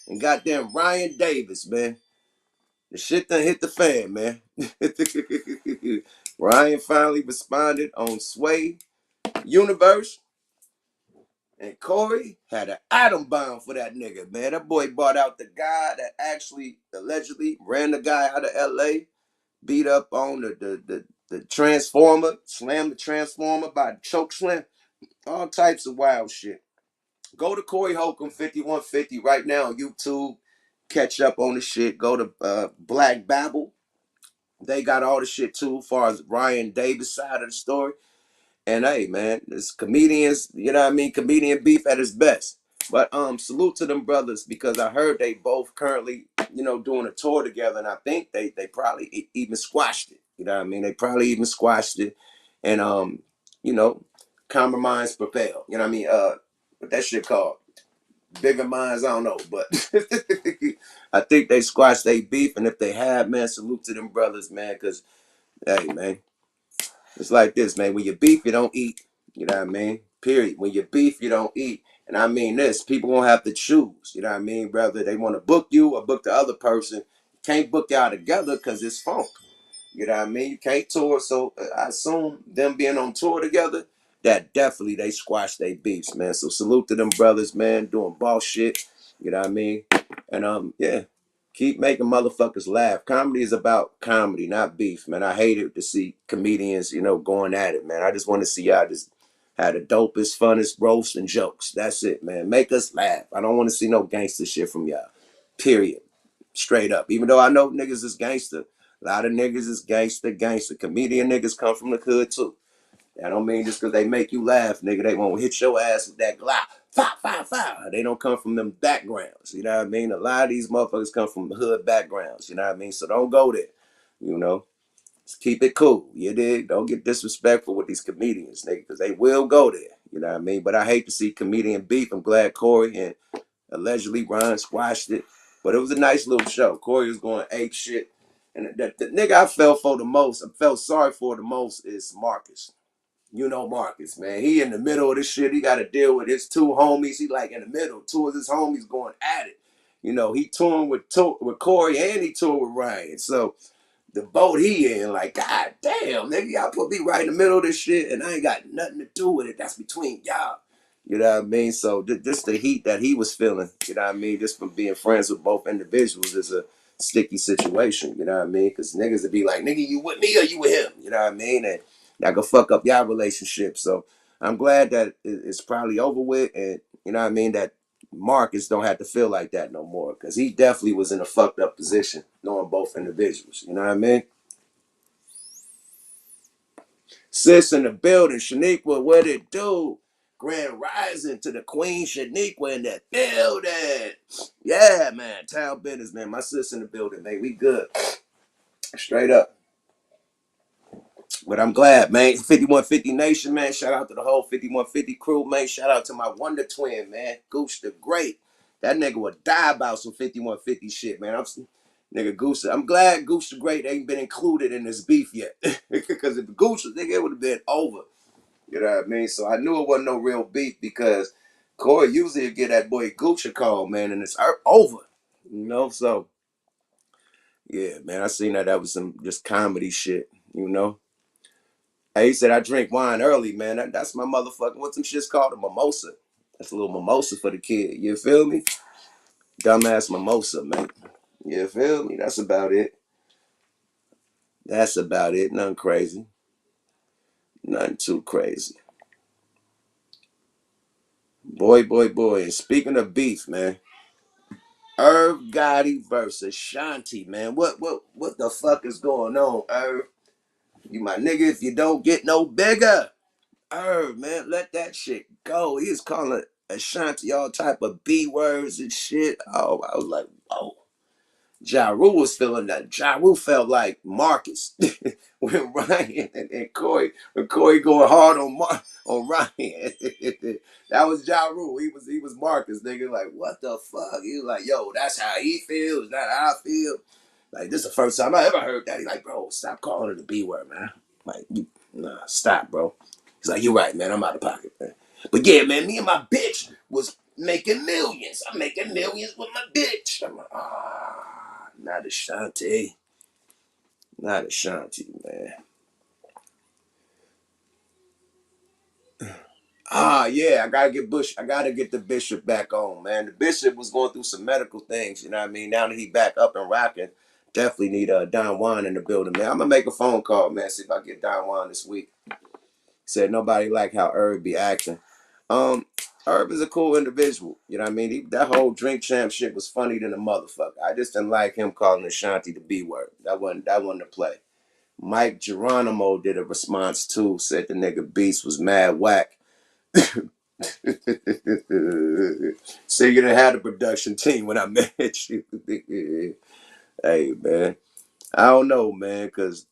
Speaker 1: And goddamn Ryan Davis, man. The shit done hit the fan, man. Ryan finally responded on Sway Universe. And Corey had an atom bomb for that nigga, man. That boy bought out the guy that actually allegedly ran the guy out of LA, beat up on the transformer, slammed the transformer by choke slam, all types of wild shit. Go to Corey Holcomb 5150 right now on YouTube. Catch up on the shit. Go to Black Babel. They got all the shit too, as far as Ryan Davis side of the story. And hey, man, it's comedians, you know what I mean? Comedian beef at its best. But salute to them brothers because I heard they both currently, you know, doing a tour together, and I think they probably even squashed it. You know what I mean? They probably even squashed it, and you know, calmer minds prevail. You know what I mean? What that shit called? Bigger minds, I don't know, but I think they squashed their beef, and if they have, man, salute to them brothers, man, because hey, man. It's like this, man. When you beef, you don't eat. You know what I mean? Period. When you beef, you don't eat. And I mean this. People gonna have to choose. You know what I mean? Whether they want to book you or book the other person. You can't book y'all together because it's funk. You know what I mean? You can't tour. So I assume them being on tour together, that definitely they squash their beefs, man. So salute to them brothers, man, doing boss shit. You know what I mean? And yeah. Keep making motherfuckers laugh. Comedy is about comedy, not beef, man. I hate it to see comedians, you know, going at it, man. I just want to see y'all just have the dopest, funnest roast and jokes. That's it, man. Make us laugh. I don't want to see no gangster shit from y'all. Period. Straight up. Even though I know niggas is gangster. A lot of niggas is gangster. Comedian niggas come from the hood too. That don't mean just because they make you laugh, nigga, they won't hit your ass with that Glock. Fire. They don't come from them backgrounds. You know what I mean? A lot of these motherfuckers come from hood backgrounds. You know what I mean? So don't go there. You know? Just keep it cool. You dig? Don't get disrespectful with these comedians, nigga, because they will go there. You know what I mean? But I hate to see comedian beef. I'm glad Corey and allegedly Ryan squashed it. But it was a nice little show. Corey was going ape shit. And the nigga I felt sorry for the most is Marcus. You know Marcus, man. He in the middle of this shit. He got to deal with his 2 homies. He like in the middle. 2 of his homies going at it. You know, he touring with Corey and he toured with Ryan. So the boat he in. Like, God damn, nigga, y'all put me right in the middle of this shit, and I ain't got nothing to do with it. That's between y'all. You know what I mean? So this the heat that he was feeling. You know what I mean? Just from being friends with both individuals is a sticky situation. You know what I mean? Because niggas would be like, nigga, you with me or you with him? You know what I mean? And that could fuck up y'all relationship. So I'm glad that it's probably over with, and you know what I mean, that Marcus don't have to feel like that no more, because he definitely was in a fucked up position knowing both individuals. You know what I mean? Sis in the building, Shaniqua, what it do? Grand rising to the Queen Shaniqua in that building. Yeah, man. Town business, man. My sis in the building, man. We good. Straight up. But I'm glad, man. 5150 Nation, man. Shout out to the whole 5150 crew, man. Shout out to my Wonder Twin, man. Goose the Great. That nigga would die about some 5150 shit, man. Nigga Goose. I'm glad Goose the Great ain't been included in this beef yet. Because if Goose was, nigga, it would have been over. You know what I mean? So I knew it wasn't no real beef, because Corey usually get that boy Gooch a call, man, and it's over. You know, so yeah, man. I seen that was some just comedy shit, you know. He said I drink wine early, man. That's my motherfucking, what's some shit's called? A mimosa. That's a little mimosa for the kid. You feel me? Dumbass mimosa, man. You feel me? That's about it. That's about it. Nothing crazy. Nothing too crazy. Boy. And speaking of beef, man. Irv Gotti versus Ashanti, man. What the fuck is going on, Irv? You my nigga if you don't get no bigger. Irv, man, let that shit go. He was calling Ashanti all type of B words and shit. Oh, I was like, whoa. Ja Rule was feeling that. Ja Rule felt like Marcus with Ryan and Corey. When Corey going hard on Ryan. That was Ja Rule. He was Marcus, nigga. Like, what the fuck? He was like, yo, that's how he feels. That's how I feel. Like, this is the first time I ever heard that. He's like, bro, stop calling it the B word, man. Like, nah, stop, bro. He's like, you're right, man. I'm out of pocket, man. But yeah, man, me and my bitch was making millions. I'm making millions with my bitch. I'm like, not Ashanti. Not Ashanti, man. Yeah, I gotta get the bishop back on, man. The bishop was going through some medical things, you know what I mean? Now that he back up and rocking, definitely need Don Juan in the building, man. I'm gonna make a phone call, man, see if I get Don Juan this week. Said nobody like how Irv be acting. Irv is a cool individual, you know what I mean? That whole drink champ shit was funny than a motherfucker. I just didn't like him calling Ashanti the B word. That wasn't the play. Mike Geronimo did a response too, said the nigga Beast was mad whack. So you didn't have the production team when I met you. Hey man, I don't know, man, cause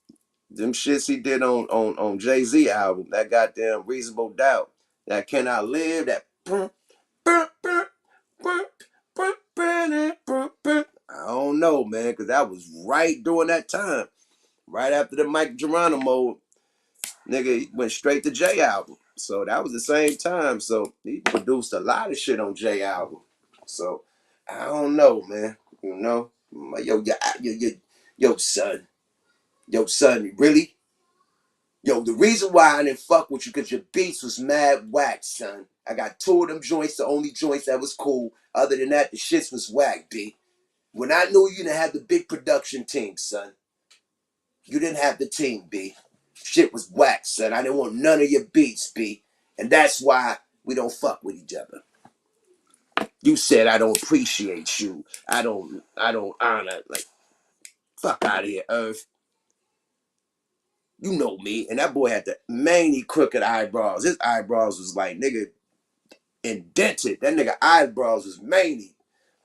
Speaker 1: them shits he did on Jay-Z album, that goddamn Reasonable Doubt, that Can I Live, that I don't know, man, cause that was right during that time, right after the Mike Geronimo nigga went straight to J album. So that was the same time. So he produced a lot of shit on J album. So I don't know, man. You know, yo, son, really? Yo, the reason why I didn't fuck with you because your beats was mad whack, son. I got two of them joints, the only joints that was cool. Other than that, the shits was whack, B. When I knew you didn't have the big production team, son. You didn't have the team, B. Shit was whack, son. I didn't want none of your beats, B. And that's why we don't fuck with each other. You said I don't appreciate you. I don't honor. Like, fuck out of here, Irv. You know me. And that boy had the many crooked eyebrows. His eyebrows was like, nigga, indented. That nigga eyebrows was many.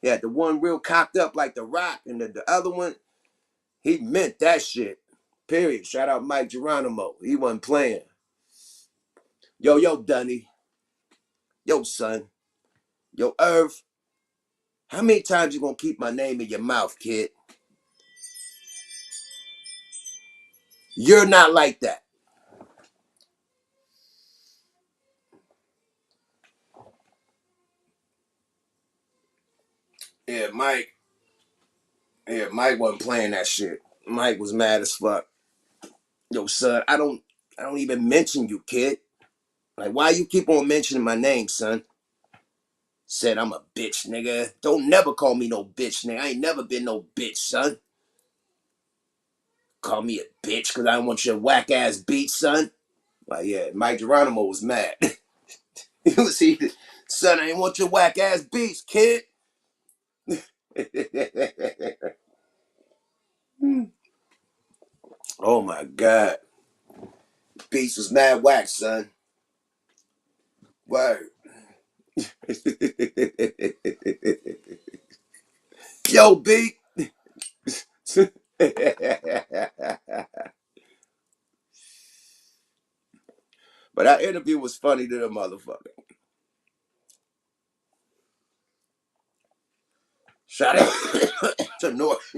Speaker 1: He had the one real cocked up like the Rock, and the other one, he meant that shit. Period. Shout out Mike Geronimo. He wasn't playing. Yo, Dunny. Yo, son. Yo, Irv. How many times you gonna keep my name in your mouth, kid? You're not like that. Yeah, Mike. Yeah, Mike wasn't playing that shit. Mike was mad as fuck. Yo, son, I don't even mention you, kid. Like, why you keep on mentioning my name, son? Said I'm a bitch, nigga. Don't never call me no bitch, nigga. I ain't never been no bitch, son. Call me a bitch because I don't want your whack ass beat, son. Like, yeah, Mike Geronimo was mad. He was he, son, I ain't want your whack ass beats, kid. Oh my God. Beats was mad whack, son. Word. Yo, beat. But that interview was funny to the motherfucker. Shout out to North.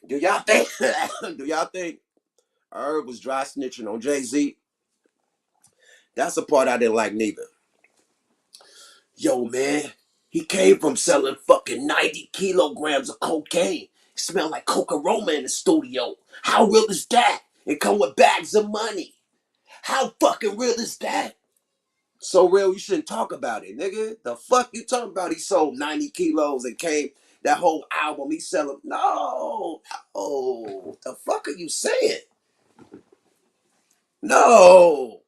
Speaker 1: Do y'all think? Do y'all think Irv was dry snitching on Jay-Z? That's the part I didn't like neither. Yo, man, he came from selling fucking 90 kilograms of cocaine. It smelled like Coca-Roma in the studio. How real is that? It come with bags of money. How fucking real is that? So real, you shouldn't talk about it, nigga. The fuck you talking about? He sold 90 kilos and came that whole album. He selling. No. Oh, the fuck are you saying? No.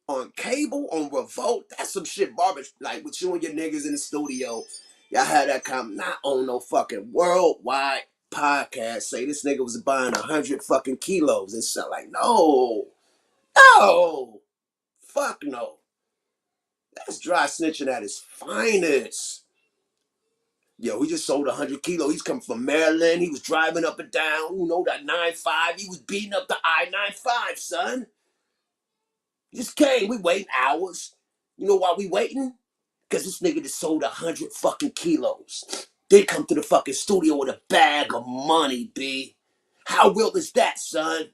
Speaker 1: On cable, on Revolt, that's some shit garbage. Like with you and your niggas in the studio. Y'all had that not on no fucking worldwide podcast. Say this nigga was buying 100 fucking kilos. It's like, no. No. Fuck no. That's dry snitching at his finest. Yo, he just sold 100 kilos. He's coming from Maryland. He was driving up and down, that 95. He was beating up the I-95, son. He just came. We waiting hours. You know why we waiting? Because this nigga just sold 100 fucking kilos. They come to the fucking studio with a bag of money, B. How real is that, son?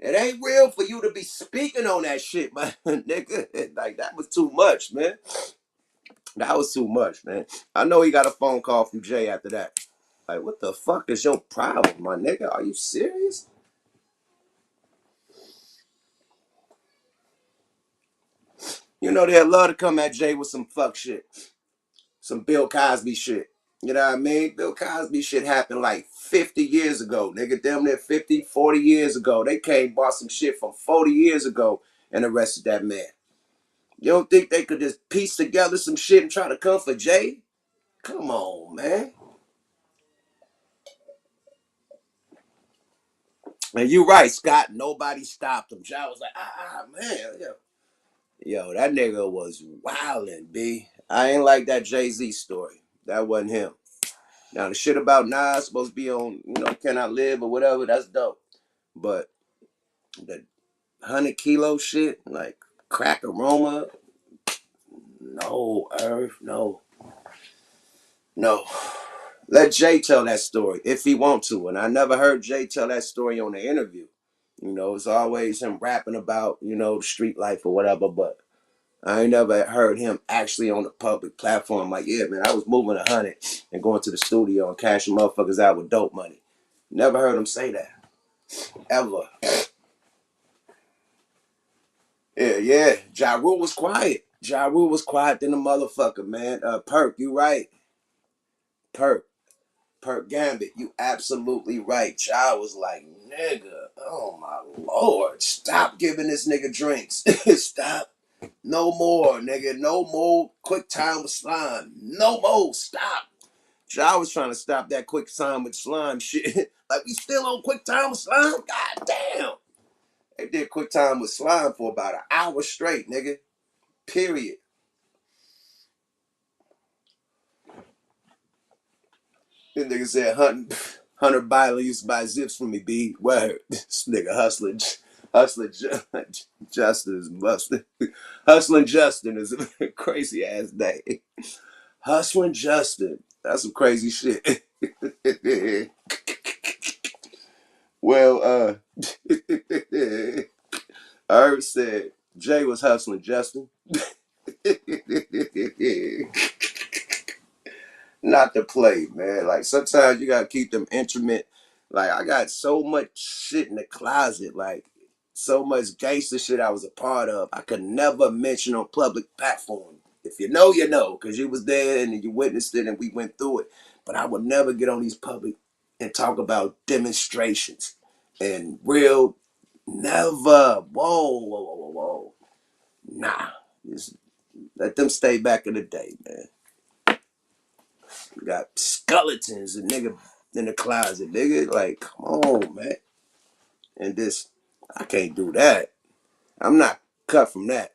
Speaker 1: It ain't real for you to be speaking on that shit, man. Nigga, like, that was too much, man. That was too much, man. I know he got a phone call from Jay after that. Like, what the fuck is your problem, my nigga? Are you serious? You know they'd love to come at Jay with some fuck shit. Some Bill Cosby shit. You know what I mean? Bill Cosby shit happened like 50 years ago. Nigga, damn near 50, 40 years ago. They came, bought some shit from 40 years ago and arrested that man. You don't think they could just piece together some shit and try to come for Jay? Come on, man. And you right, Scott. Nobody stopped him. Jai was like, man. Yo, that nigga was wildin', B. I ain't like that Jay-Z story. That wasn't him. Now, the shit about Nas supposed to be on, Can I Live or whatever, that's dope. But the 100 kilo shit, like crack aroma, no, Irv, no. No. Let Jay tell that story if he want to. And I never heard Jay tell that story on the interview. It's always him rapping about, the street life or whatever, but I ain't never heard him actually on the public platform like, yeah, man, I was moving 100 and going to the studio and cashing motherfuckers out with dope money. Never heard him say that. Ever. Yeah. Ja Rule was quiet. Ja Rule was quiet than the motherfucker, man. Perk, you right. Perk Gambit, you absolutely right. Ja was like, nigga, oh my lord, stop giving this nigga drinks. Stop. No more, nigga. No more quick time with slime. No more. Stop. Ja was trying to stop that quick time with slime shit. Like, we still on quick time with slime? God damn. They did quick time with slime for about an hour straight, nigga. Period. This nigga said, Hunter Biden used to buy zips from me, B. Word. This nigga hustling Justin is busted. Hustling Justin is a crazy ass name. Hustling Justin. That's some crazy shit. Well, Irv said, Jay was hustling Justin. Not to play, man. Like sometimes you gotta keep them intimate. Like I got so much shit in the closet, like so much gangster shit I was a part of. I could never mention on public platform. If you know, you know, because you was there and you witnessed it and we went through it. But I would never get on these public and talk about demonstrations and real. Never. Whoa, whoa, whoa, whoa, whoa. Nah. Just let them stay back in the day, man. We got skeletons and nigga in the closet, nigga. Like, come on, man. And this, I can't do that. I'm not cut from that.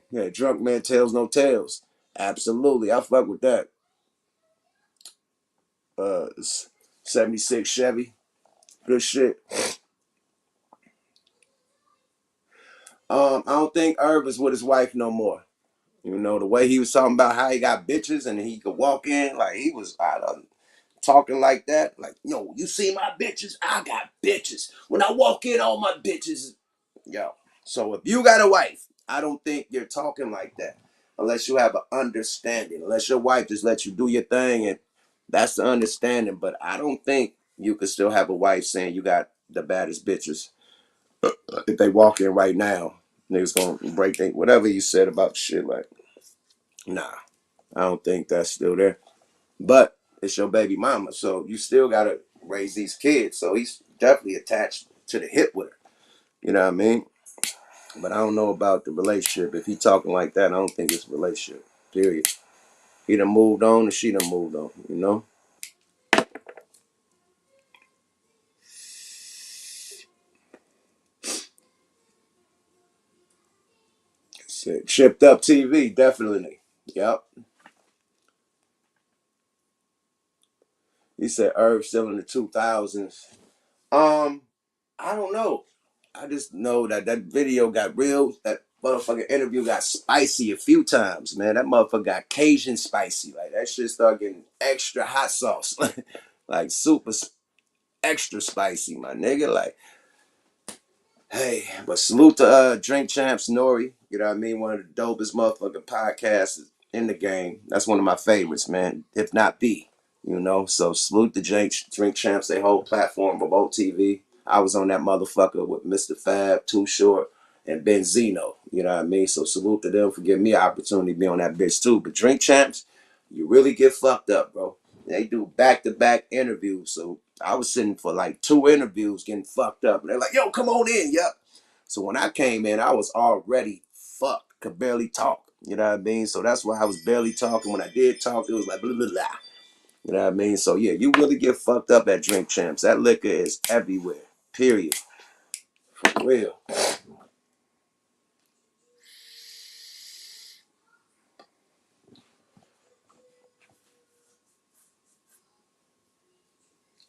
Speaker 1: Yeah, drunk man tells no tales. Absolutely, I fuck with that. 76 Chevy, good shit. I don't think Irv is with his wife no more. You know, the way he was talking about how he got bitches and he could walk in, like he was talking like that. Like, yo, you see my bitches? I got bitches. When I walk in, all my bitches. Yo. So if you got a wife, I don't think you're talking like that. Unless you have an understanding. Unless your wife just lets you do your thing and that's the understanding. But I don't think you could still have a wife saying you got the baddest bitches. If they walk in right now, niggas gonna break things. Whatever you said about shit, like, nah. I don't think that's still there. But it's your baby mama, so you still gotta raise these kids. So he's definitely attached to the hip with her. You know what I mean? But I don't know about the relationship. If he talking like that, I don't think it's a relationship. Period. He done moved on and she done moved on, you know? Said, chipped up TV, definitely. Yep. He said Irv still in the 2000s. I don't know. I just know that that video got real. That motherfucking interview got spicy a few times, man. That motherfucker got Cajun spicy. Like that shit started getting extra hot sauce. Like super extra spicy, my nigga. Like, hey, but salute to Drink Champs Nori. You know what I mean? One of the dopest motherfucking podcasts in the game. That's one of my favorites, man. If not the, you know. So salute to Drink Champs, they whole platform, Remote TV. I was on that motherfucker with Mr. Fab, Too Short, and Benzino. You know what I mean? So salute to them for giving me an opportunity to be on that bitch too. But Drink Champs, you really get fucked up, bro. They do back-to-back interviews. So I was sitting for like 2 interviews getting fucked up. And they're like, yo, come on in, yep. So when I came in, I was already fucked, could barely talk. You know what I mean? So that's why I was barely talking. When I did talk, it was like blah, blah, blah. You know what I mean? So yeah, you really get fucked up at Drink Champs. That liquor is everywhere. Period. For real.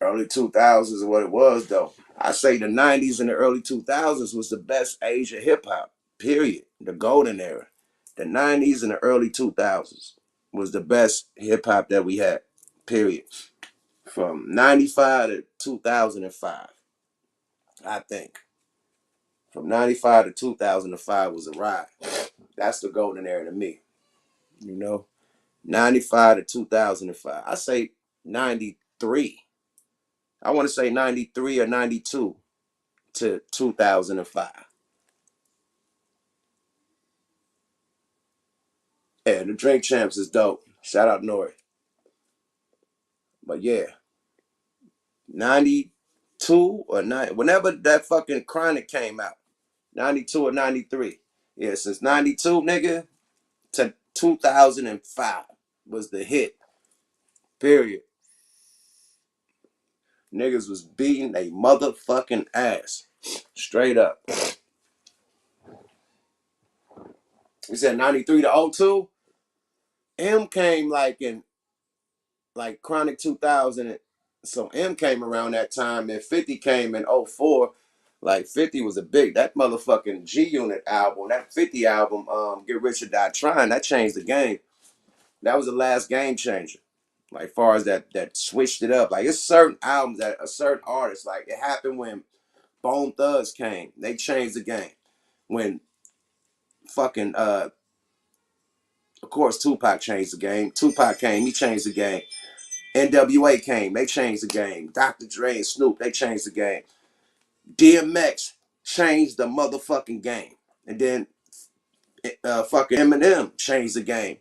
Speaker 1: Early 2000s is what it was, though. I say the 90s and the early 2000s was the best age of hip hop. Period. The golden era. The 90s and the early 2000s was the best hip hop that we had. Period. From 95 to 2005, I think. From 95 to 2005 was a ride. That's the golden era to me. You know, 95 to 2005. I say 93. I want to say 93 or 92 to 2005. Yeah, the Drink Champs is dope. Shout out Nori. But yeah, 92 or 9, whenever that fucking Chronic came out, 92 or 93. Yeah, since 92, nigga, to 2005 was the hit. Period. Niggas was beating a motherfucking ass. Straight up. He said 93 to 02. M came like in like Chronic 2000. So M came around that time and 50 came in 04. Like 50 was a big, that motherfucking G Unit album, that 50 album, Get Rich or Die Trying, that changed the game. That was the last game changer. Like far as that switched it up. Like it's certain albums that a certain artist, like it happened when Bone Thugs came. They changed the game. when fucking of course Tupac changed the game. Tupac came, he changed the game. NWA came, they changed the game. Dr. Dre and Snoop, they changed the game. DMX changed the motherfucking game. And then fucking Eminem changed the game.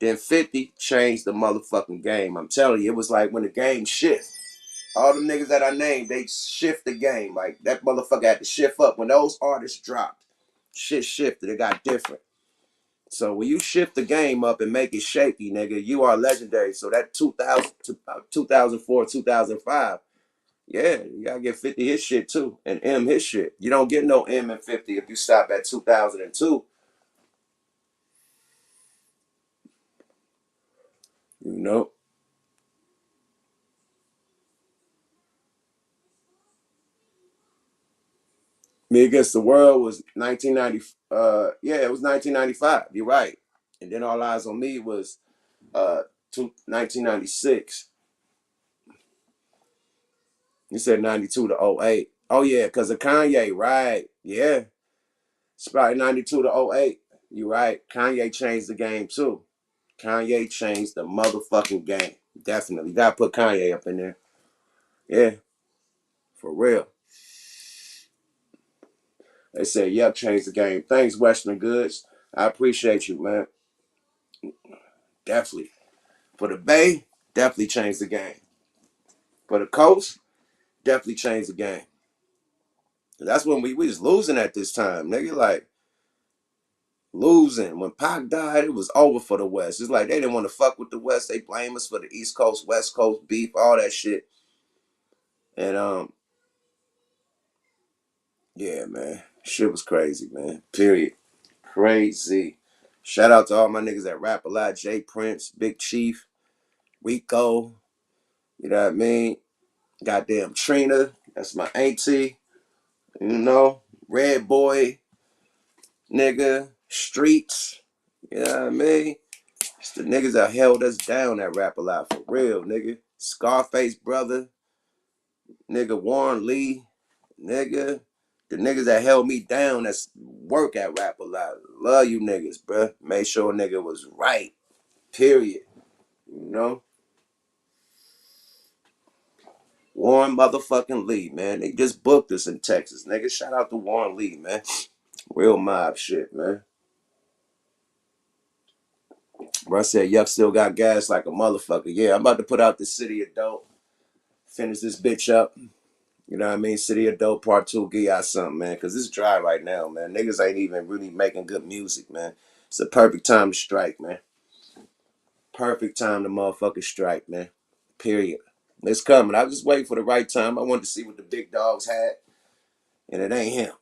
Speaker 1: Then 50 changed the motherfucking game. I'm telling you, it was like when the game shift. All the niggas that I named, they shift the game. Like that motherfucker had to shift up. When those artists dropped, shit shifted. It got different. So when you shift the game up and make it shaky, nigga, you are legendary. So that 2000 to 2004, 2005, yeah, you gotta get 50 his shit too, and M his shit. You don't get no M and 50 if you stop at 2002. You know, Me Against the World was 1990. Yeah, it was 1995. You're right. And then All Eyes on Me was 1996. You said 92 to '08. Oh yeah, because of Kanye, right? Yeah, it's probably 92 to '08. You're right. Kanye changed the game too. Kanye changed the motherfucking game. Definitely. Gotta put Kanye up in there. Yeah, for real. They said, yep, changed the game. Thanks, Western Goods. I appreciate you, man. Definitely. For the Bay, definitely changed the game. For the Coast, definitely changed the game. That's when we was losing at this time. Nigga, like, losing. When Pac died, it was over for the West. It's like they didn't want to fuck with the West. They blame us for the East Coast, West Coast beef, all that shit. And yeah, man. Shit was crazy, man. Period. Crazy. Shout out to all my niggas that rap a lot. Jay Prince, Big Chief, Rico. You know what I mean? Goddamn Trina. That's my auntie. You know? Red Boy, nigga. Streets. You know what I mean? It's the niggas that held us down that rap a lot for real, nigga. Scarface brother. Nigga Warren Lee. Nigga. The niggas that held me down that's work at rap a lot. Love you niggas, bruh. Made sure a nigga was right. Period. You know? Warren motherfucking Lee, man. They just booked us in Texas, nigga. Shout out to Warren Lee, man. Real mob shit, man. Bro, I said, Yuck still got gas like a motherfucker. Yeah, I'm about to put out the City of Dope. Finish this bitch up. You know what I mean? City of Dope Part 2. Give y'all something, man. Because it's dry right now, man. Niggas ain't even really making good music, man. It's the perfect time to strike, man. Perfect time to motherfucking strike, man. Period. It's coming. I was just waiting for the right time. I wanted to see what the big dogs had. And it ain't him.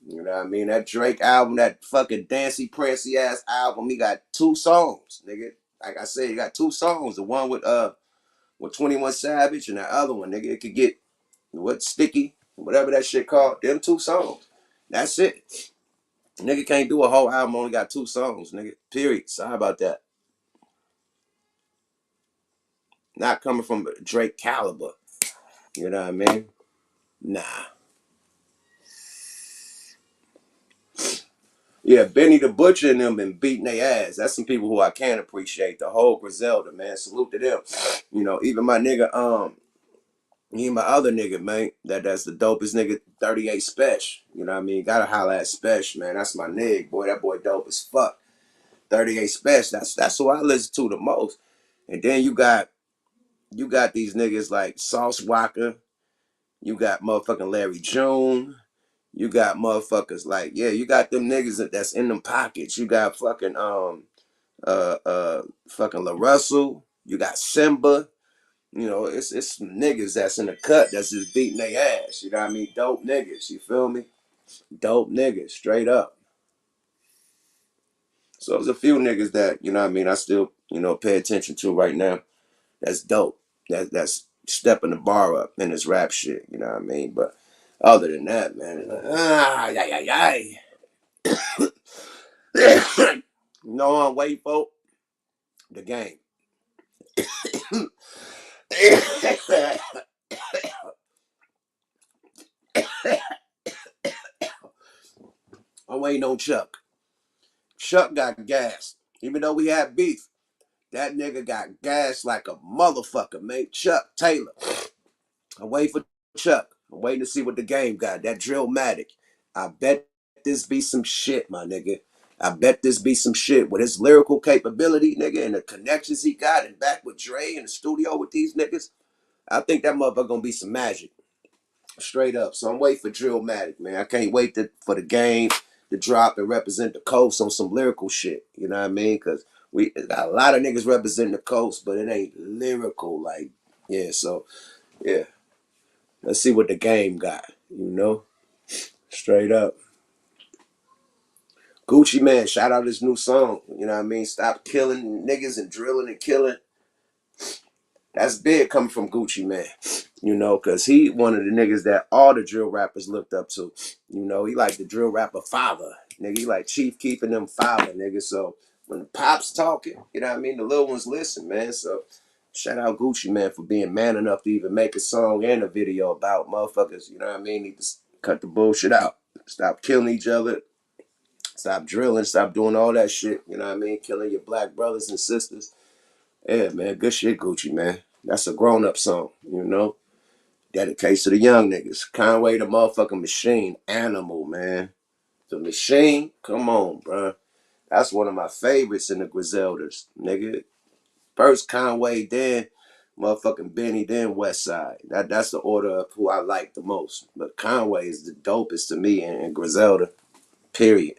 Speaker 1: You know what I mean? That Drake album, that fucking Dancy Prancy ass album, he got 2 songs, nigga. Like I said, he got 2 songs. The one with 21 Savage and the other one, nigga. It could get what Sticky, whatever that shit called. Them 2 songs. That's it. Nigga can't do a whole album, only got 2 songs, nigga. Period. Sorry about that. Not coming from Drake caliber. You know what I mean? Nah. Yeah, Benny the Butcher and them been beating their ass. That's some people who I can appreciate. The whole Griselda, man. Salute to them. You know, even my nigga, he my other nigga, man. That's the dopest nigga, 38 Special. You know what I mean? Gotta holla at Special, man. That's my nigga, boy. That boy dope as fuck. 38 Special. That's who I listen to the most. And then you got these niggas like Sauce Walker. You got motherfucking Larry June. You got motherfuckers like, yeah, you got them niggas that's in them pockets. You got fucking fucking La Russell. You got Simba. You know, it's some niggas that's in the cut that's just beating their ass. You know what I mean? Dope niggas. You feel me? Dope niggas, straight up. So there's a few niggas that, you know what I mean, I still, you know, pay attention to right now. That's dope. That's stepping the bar up in this rap shit. You know what I mean? But other than that, man, it's like, you know what I'm waiting for? The game. I'm waiting on Chuck. Chuck got gas. Even though we had beef, that nigga got gas like a motherfucker, man. Chuck Taylor. I'm waiting for Chuck. I'm waiting to see what the game got. That Drillmatic. I bet this be some shit, my nigga. I bet this be some shit with his lyrical capability, nigga, and the connections he got and back with Dre in the studio with these niggas. I think that motherfucker gonna be some magic. Straight up. So I'm waiting for Drillmatic, man. I can't wait for the game to drop and represent the coast on some lyrical shit. You know what I mean? Because we got a lot of niggas representing the coast, but it ain't lyrical. Like, yeah, so, yeah. Let's see what the game got, you know? Straight up. Gucci Man, shout out his new song. You know what I mean? Stop killing niggas and drilling and killing. That's big coming from Gucci Man, you know, because he one of the niggas that all the drill rappers looked up to. You know, he like the drill rapper father. Nigga, he like Chief keeping them father, nigga. So when the pops talking, you know what I mean? The little ones listen, man. So shout out Gucci Man for being man enough to even make a song and a video about motherfuckers, you know what I mean? Need to cut the bullshit out. Stop killing each other. Stop drilling. Stop doing all that shit, you know what I mean? Killing your black brothers and sisters. Yeah, man, good shit, Gucci, man. That's a grown-up song, you know? Dedicated to the young niggas. Conway the motherfucking machine. Animal, man. The machine? Come on, bro. That's one of my favorites in the Griseldas, nigga. First Conway, then motherfucking Benny, then Westside. That's the order of who I like the most. But Conway is the dopest to me in Griselda, period.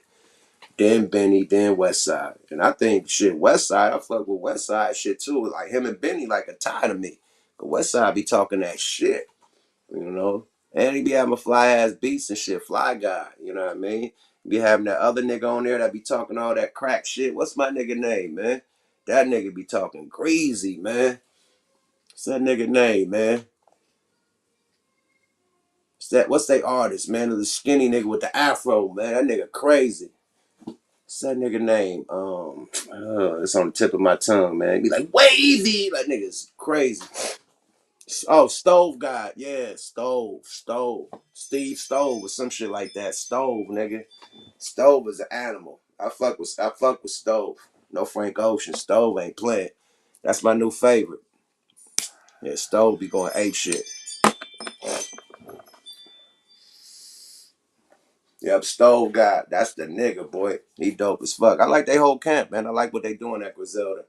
Speaker 1: Then Benny, then Westside. And I think shit, Westside, I fuck with Westside shit too. Like him and Benny like a tie to me. But Westside be talking that shit, you know. And he be having fly ass beats and shit, fly guy, you know what I mean? Be having that other nigga on there that be talking all that crack shit. What's my nigga name, man? That nigga be talking greasy, man. What's that nigga name, man? What's that artist, man? The skinny nigga with the afro, man. That nigga crazy. What's that nigga name? It's on the tip of my tongue, man. Be like wavy, like niggas crazy. Oh, Stove God, yeah, Stove, Steve Stove or some shit like that. Stove, nigga. Stove is an animal. I fuck with Stove. No Frank Ocean. Stove ain't playing. That's my new favorite. Yeah, Stove be going ape shit. Yep, Stove God. That's the nigga, boy. He dope as fuck. I like they whole camp, man. I like what they doing at Griselda.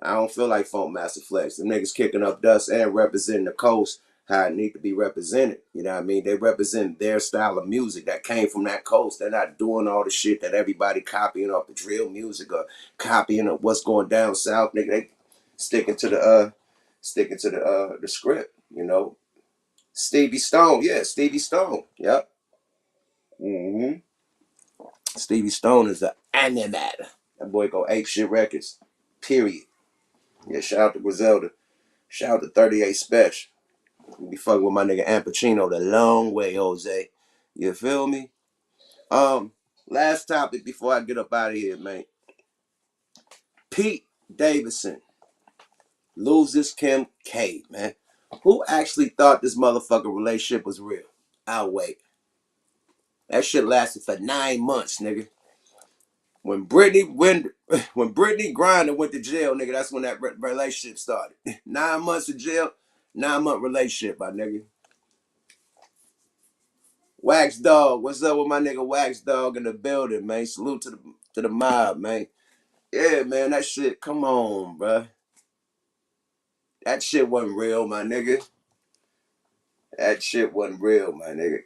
Speaker 1: I don't feel like Funk Master Flex. The niggas kicking up dust and representing the coast how it need to be represented. You know what I mean? They represent their style of music that came from that coast. They're not doing all the shit that everybody copying off the drill music or copying of what's going down south. Nigga, they sticking to the script, you know. Stevie Stone, yeah, Stevie Stone. Yep. Mm-hmm. Stevie Stone is an animal. That boy go ape shit records. Period. Yeah, shout out to Griselda. Shout out to 38 Special. You be fucking with my nigga Ampachino the long way, Jose. You feel me? Last topic before I get up out of here, man. Pete Davidson loses Kim K, man. Who actually thought this motherfucking relationship was real? I'll wait. That shit lasted for 9 months, nigga. When Brittney Griner went to jail, nigga, that's when that relationship started. 9 months of jail, 9-month relationship, my nigga. Wax Dog, what's up with my nigga Wax Dog in the building, man? Salute to the mob, man. Yeah, man, that shit, come on, bruh. That shit wasn't real, my nigga. That shit wasn't real, my nigga.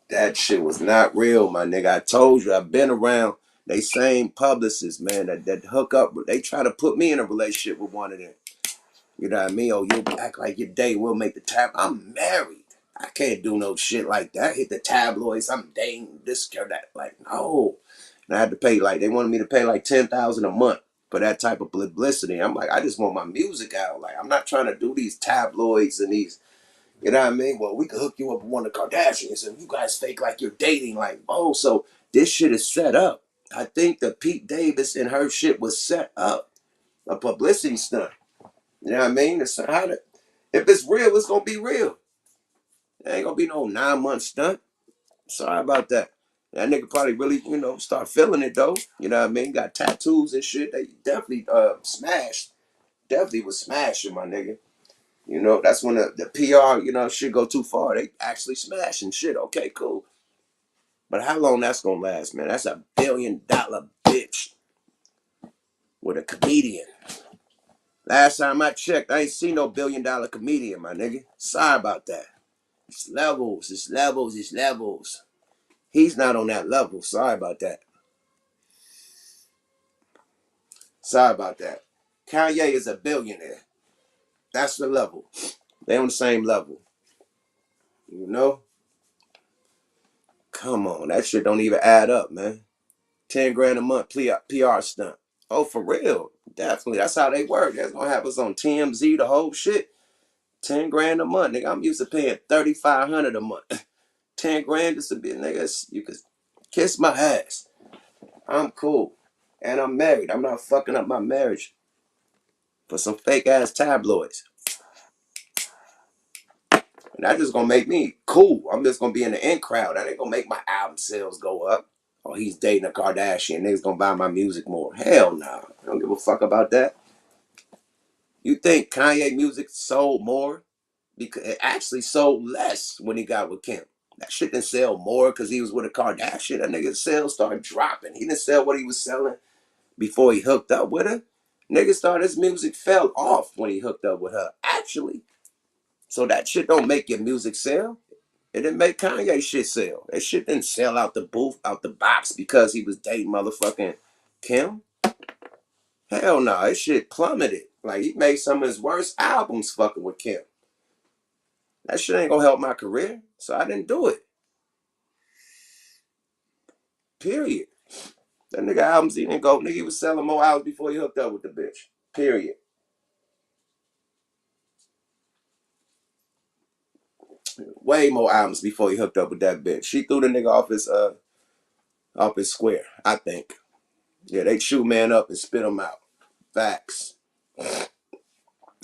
Speaker 1: That shit was not real, my nigga. I told you, I've been around they same publicists, man, that hook up. They try to put me in a relationship with one of them. You know what I mean? Oh, you act like your day will make the tab. I'm married. I can't do no shit like that. Hit the tabloids. I'm dating this or that. Like, no. And I had to pay they wanted me to pay like $10,000 a month for that type of publicity. I'm like, I just want my music out. Like, I'm not trying to do these tabloids and these, you know what I mean? Well, we could hook you up with one of the Kardashians and you guys fake like you're dating. Like, oh, so this shit is set up. I think the Pete Davis and her shit was set up. A publicity stunt. You know what I mean? If it's real, it's gonna be real. It ain't gonna be no 9-month stunt. Sorry about that. That nigga probably really, you know, start feeling it though. You know what I mean? Got tattoos and shit. They definitely smashed. Definitely was smashing, my nigga. You know, that's when the PR, you know, shit go too far. They actually smashing shit. Okay, cool. But how long that's gonna last, man? That's $1 billion bitch with a comedian. Last time I checked, I ain't seen no $1 billion comedian, my nigga. Sorry about that. It's levels, it's levels, it's levels. He's not on that level. Sorry about that. Sorry about that. Kanye is a billionaire. That's the level. They on the same level. You know? Come on, that shit don't even add up, man. 10 grand a month PR stunt. Oh, for real. Definitely. That's how they work. That's gonna have us on TMZ, the whole shit. 10 grand a month, nigga. I'm used to paying 3,500 a month. 10 grand just to be, nigga. You could kiss my ass. I'm cool. And I'm married. I'm not fucking up my marriage for some fake ass tabloids. And that's just gonna make me cool. I'm just gonna be in the in crowd. That ain't gonna make my album sales go up. Oh, he's dating a Kardashian. Niggas gonna buy my music more. Hell no. Nah. I don't give a fuck about that. You think Kanye music sold more? Because it actually sold less when he got with Kim. That shit didn't sell more because he was with a Kardashian. That nigga's sales started dropping. He didn't sell what he was selling before he hooked up with her. Niggas thought his music fell off when he hooked up with her. Actually. So that shit don't make your music sell. It didn't make Kanye shit sell. That shit didn't sell out the booth, out the box because he was dating motherfucking Kim. Hell no, that shit plummeted. Like he made some of his worst albums fucking with Kim. That shit ain't gonna help my career. So I didn't do it. Period. That nigga albums he didn't go. Nigga he was selling more albums before he hooked up with the bitch. Period. Way more albums before he hooked up with that bitch. She threw the nigga off his square, I think. Yeah, they shoot man up and spit him out. Facts. The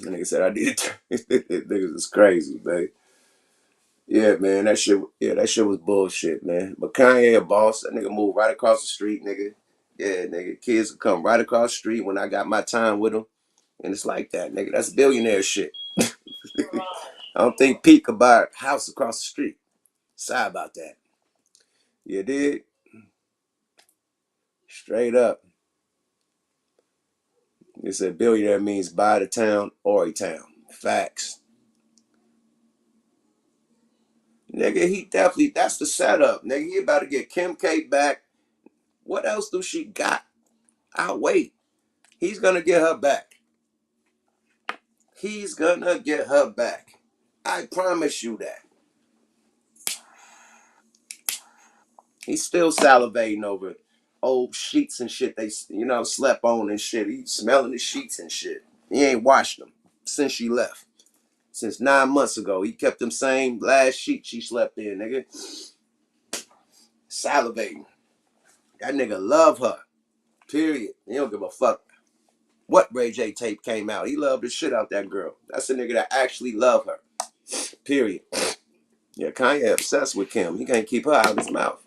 Speaker 1: nigga said I needed to. Niggas is crazy, man. Yeah, man, that shit was bullshit, man. But Kanye a boss. That nigga moved right across the street, nigga. Yeah, nigga. Kids would come right across the street when I got my time with them. And it's like that, nigga. That's billionaire shit. I don't think Pete could buy a house across the street. Sorry about that. You did? Straight up. It said billionaire means buy the town or a town. Facts. Nigga, he definitely, that's the setup. Nigga, he about to get Kim K back. What else do she got? I'll wait. He's gonna get her back. He's gonna get her back. I promise you that. He's still salivating over old sheets and shit they, you know, slept on and shit. He's smelling the sheets and shit. He ain't washed them since she left. Since 9 months ago. He kept them same last sheets she slept in, nigga. Salivating. That nigga love her. Period. He don't give a fuck what Ray J tape came out. He loved the shit out that girl. That's a nigga that actually love her. Period. Yeah, Kanye obsessed with Kim. He can't keep her out of his mouth.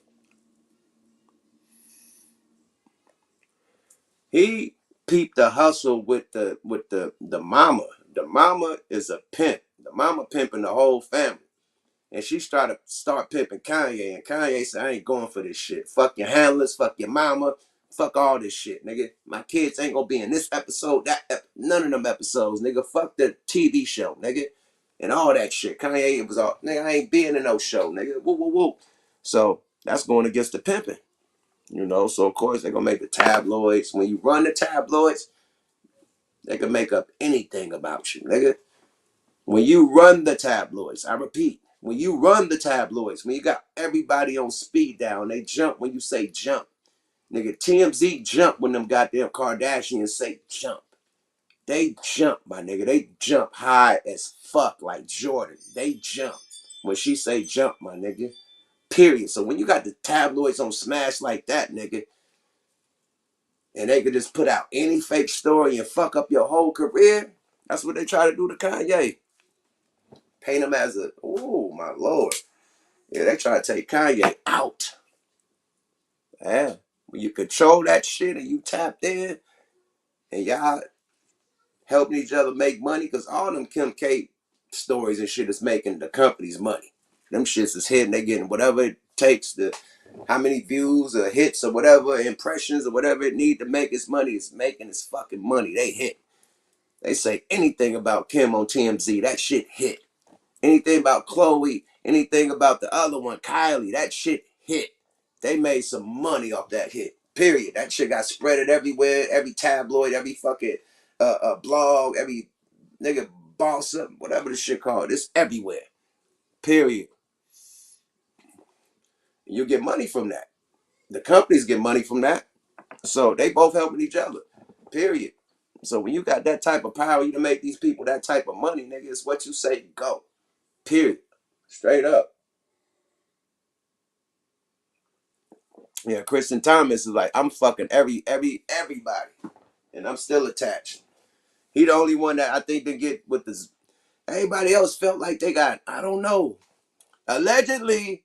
Speaker 1: He peeped the hustle with the mama. The mama is a pimp. The mama pimping the whole family. And she started start pimping Kanye. And Kanye said, I ain't going for this shit. Fuck your handlers, fuck your mama, fuck all this shit, nigga. My kids ain't gonna be in this episode, none of them episodes, nigga. Fuck the TV show, nigga. And all that shit. Kanye was all, nigga, I ain't being in no show, nigga. Woo, woo, woo. So that's going against the pimping. You know, so of course they're gonna make the tabloids. When you run the tabloids, they can make up anything about you, nigga. When you run the tabloids, I repeat, when you run the tabloids, when you got everybody on speed down, they jump when you say jump. Nigga, TMZ jump when them goddamn Kardashians say jump. They jump, my nigga. They jump high as fuck like Jordan. They jump when she say jump, my nigga. Period. So when you got the tabloids on smash like that, nigga, and they could just put out any fake story and fuck up your whole career, that's what they try to do to Kanye. Paint him as a, oh my lord. Yeah, they try to take Kanye out. Yeah. When you control that shit and you tapped in and y'all helping each other make money, because all them Kim K stories and shit is making the company's money. Them shits is hitting, they getting whatever it takes to, how many views or hits or whatever, impressions or whatever it need to make its money, is making its fucking money. They hit. They say anything about Kim on TMZ, that shit hit. Anything about Chloe, anything about the other one, Kylie, that shit hit. They made some money off that hit. Period. That shit got spreaded everywhere, every tabloid, every fucking blog, every nigga boss up, whatever the shit called. It's everywhere. Period. You get money from that. The companies get money from that. So they both helping each other. Period. So when you got that type of power, you to make these people that type of money, nigga, it's what you say, go. Period. Straight up. Yeah, Kristen Thomas is like, I'm fucking everybody. And I'm still attached. He the only one that I think didn't get with this. Everybody else felt like they got, I don't know. Allegedly,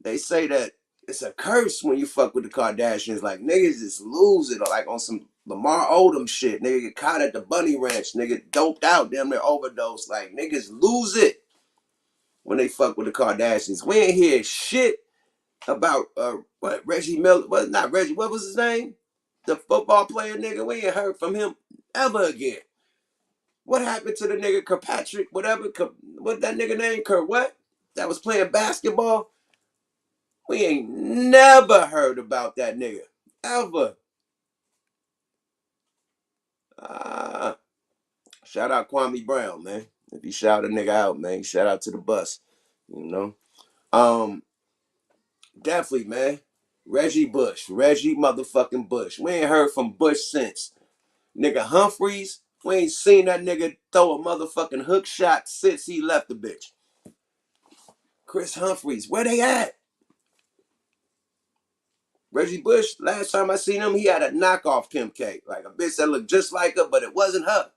Speaker 1: they say that it's a curse when you fuck with the Kardashians. Like, niggas just lose it. Or like on some Lamar Odom shit. Nigga get caught at the Bunny Ranch. Nigga doped out. Damn near overdose. Like, niggas lose it when they fuck with the Kardashians. We ain't hear shit about, what, Reggie Miller. Well, not Reggie. What was his name? The football player nigga. We ain't heard from him ever again. What happened to the nigga Kirkpatrick, whatever, what that nigga name, Kurt what? That was playing basketball? We ain't never heard about that nigga. Ever. Shout out Kwame Brown, man. If you shout a nigga out, man, shout out to the bus. You know? Definitely, man. Reggie motherfucking Bush. We ain't heard from Bush since. Nigga Humphreys, we ain't seen that nigga throw a motherfucking hook shot since he left the bitch. Chris Humphreys, where they at? Reggie Bush, last time I seen him, he had a knockoff Kim K. Like a bitch that looked just like her, but it wasn't her.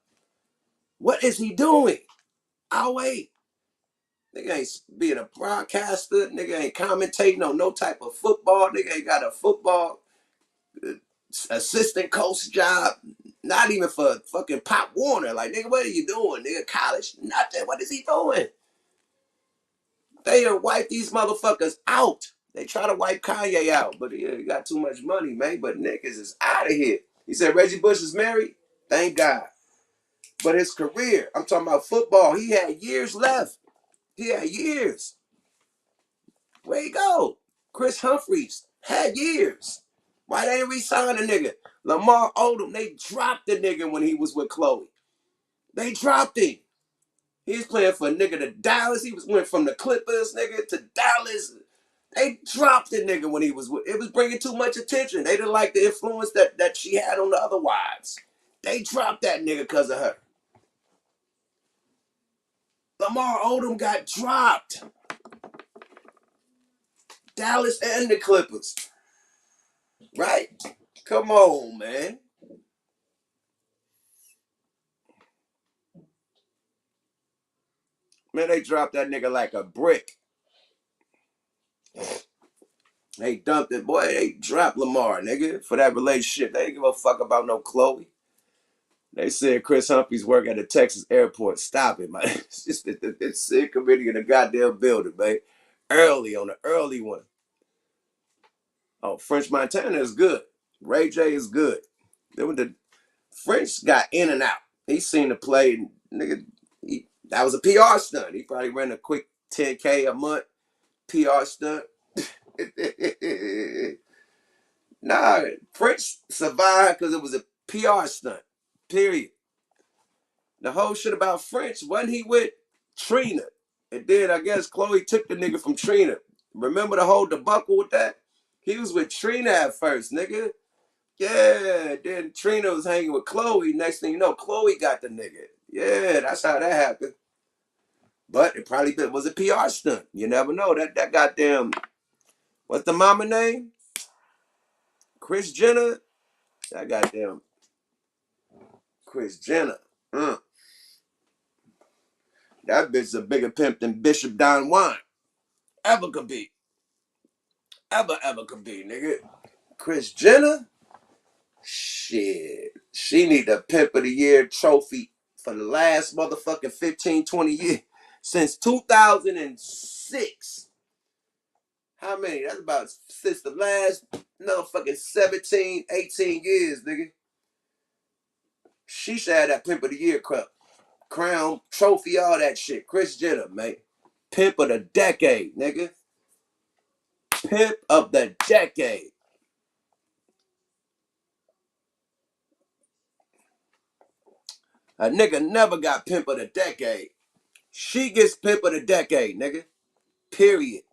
Speaker 1: What is he doing? I'll wait. Nigga ain't being a broadcaster. Nigga ain't commentating on no type of football. Nigga ain't got a football assistant coach job. Not even for fucking Pop Warner. Like, nigga, what are you doing? Nigga, college, nothing. What is he doing? They done wipe these motherfuckers out. They try to wipe Kanye out, but he got too much money, man. But niggas is out of here. He said Reggie Bush is married. Thank God. But his career, I'm talking about football, he had years left. He had years. Where he go? Chris Humphreys had years. Why they ain't re-sign the nigga? Lamar Odom, they dropped the nigga when he was with Chloe. They dropped him. He was playing for a nigga to Dallas. He went from the Clippers, nigga, to Dallas. They dropped the nigga when he was with. It was bringing too much attention. They didn't like the influence that she had on the other wives. They dropped that nigga because of her. Lamar Odom got dropped. Dallas and the Clippers. Right? Come on, man. Man, they dropped that nigga like a brick. They dumped it. Boy, they dropped Lamar, nigga, for that relationship. They didn't give a fuck about no Chloe. They said Chris Humphreys work at the Texas airport. Stop it, man. It's just the sick committee in the goddamn building, man. Early on the early one. Oh, French Montana is good. Ray J is good. Then the French got in and out. He seen the play, nigga. That was a PR stunt. He probably ran a quick 10K a month PR stunt. Nah, French survived because it was a PR stunt. Period. The whole shit about French, wasn't he with Trina? And then I guess Chloe took the nigga from Trina. Remember the whole debacle with that? He was with Trina at first, nigga. Yeah, then Trina was hanging with Chloe. Next thing you know, Chloe got the nigga. Yeah, that's how that happened. But it probably was a PR stunt. You never know. That goddamn, what's the mama name? Kris Jenner? That goddamn Kris Jenner. That bitch is a bigger pimp than Bishop Don Juan ever could be. ever could be, nigga. Kris Jenner, shit. She need the Pimp of the Year trophy for the last motherfucking 15, 20 years. Since 2006. How many? That's about since the last motherfucking 17, 18 years, nigga. She should have that Pimp of the Year crown, trophy, all that shit. Kris Jenner, mate. Pimp of the decade, nigga. Pimp of the decade. A nigga never got Pimp of the decade. She gets Pimp of the decade, nigga. Period.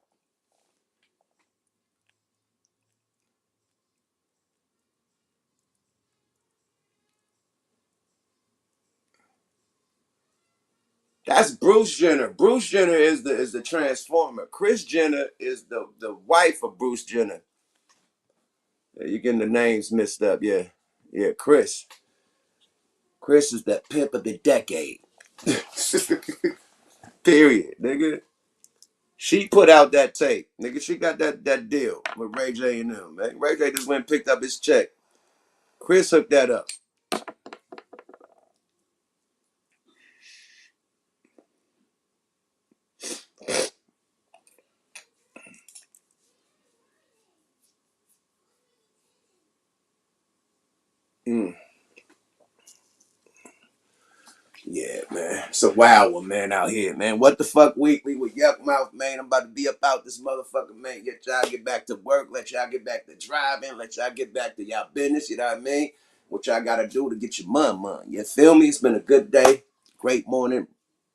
Speaker 1: That's Bruce Jenner. Bruce Jenner is the transformer. Kris Jenner is the wife of Bruce Jenner. Yeah, you're getting the names mixed up, yeah. Yeah, Kris. Kris is the Pimp of the decade. Period, nigga. She put out that tape, nigga. She got that deal with Ray J and them, man. Ray J just went and picked up his check. Kris hooked that up. Mm. Yeah, man. It's a wild one, man, out here, man. What the fuck weekly with Yuck Mouth, man. I'm about to be up out this motherfucker, man. Get y'all get back to work. Let y'all get back to driving. Let y'all get back to y'all business, you know what I mean? What y'all got to do to get your money. You feel me? It's been a good day. Great morning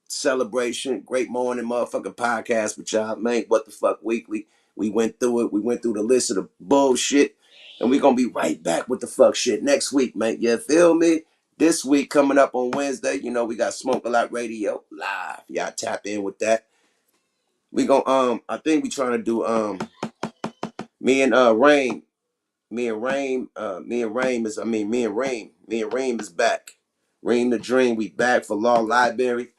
Speaker 1: celebration. Great morning motherfucking podcast with y'all, man. What the fuck weekly. We went through it. We went through the list of the bullshit. And we going to be right back with the fuck shit next week, man. You feel me? This week coming up on Wednesday, you know, we got Smoke a Lot Radio live. Y'all tap in with that. We gon' I think we trying to do me and Rain. Me and Rain is back. Ream the Dream, we back for Law Library.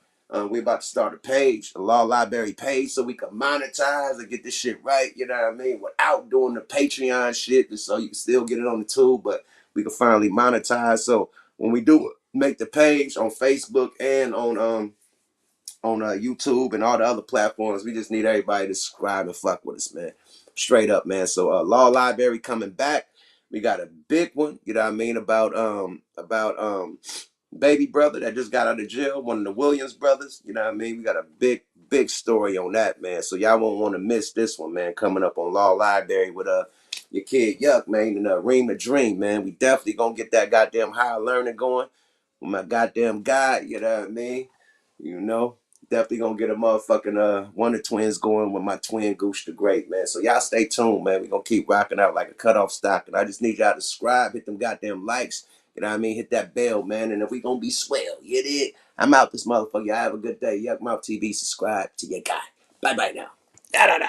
Speaker 1: We about to start a Law Library page, so we can monetize and get this shit right, you know what I mean, without doing the Patreon shit, just so you can still get it on the tube, but we can finally monetize. So when we do make the page on Facebook and on YouTube and all the other platforms, we just need everybody to subscribe and fuck with us, man. Straight up, man. So Law Library coming back. We got a big one, you know what I mean, about baby brother that just got out of jail, one of the Williams brothers, you know what I mean? We got a big story on that, man. So y'all won't want to miss this one, man, coming up on Law Library with your kid Yuck, man, and Ream the Dream, man. We definitely gonna get that goddamn higher learning going with my goddamn guy, you know what I mean? You know, definitely gonna get a motherfucking Wonder Twins going with my twin Gooch the Great, man. So y'all stay tuned, man. We gonna keep rocking out like a cutoff stock. And I just need y'all to subscribe, hit them goddamn likes. You know what I mean? Hit that bell, man. And if we gonna be swell, you dig? I'm out this motherfucker. Y'all have a good day. Yuck Mouth TV, subscribe to your guy. Bye-bye now. Da-da-da.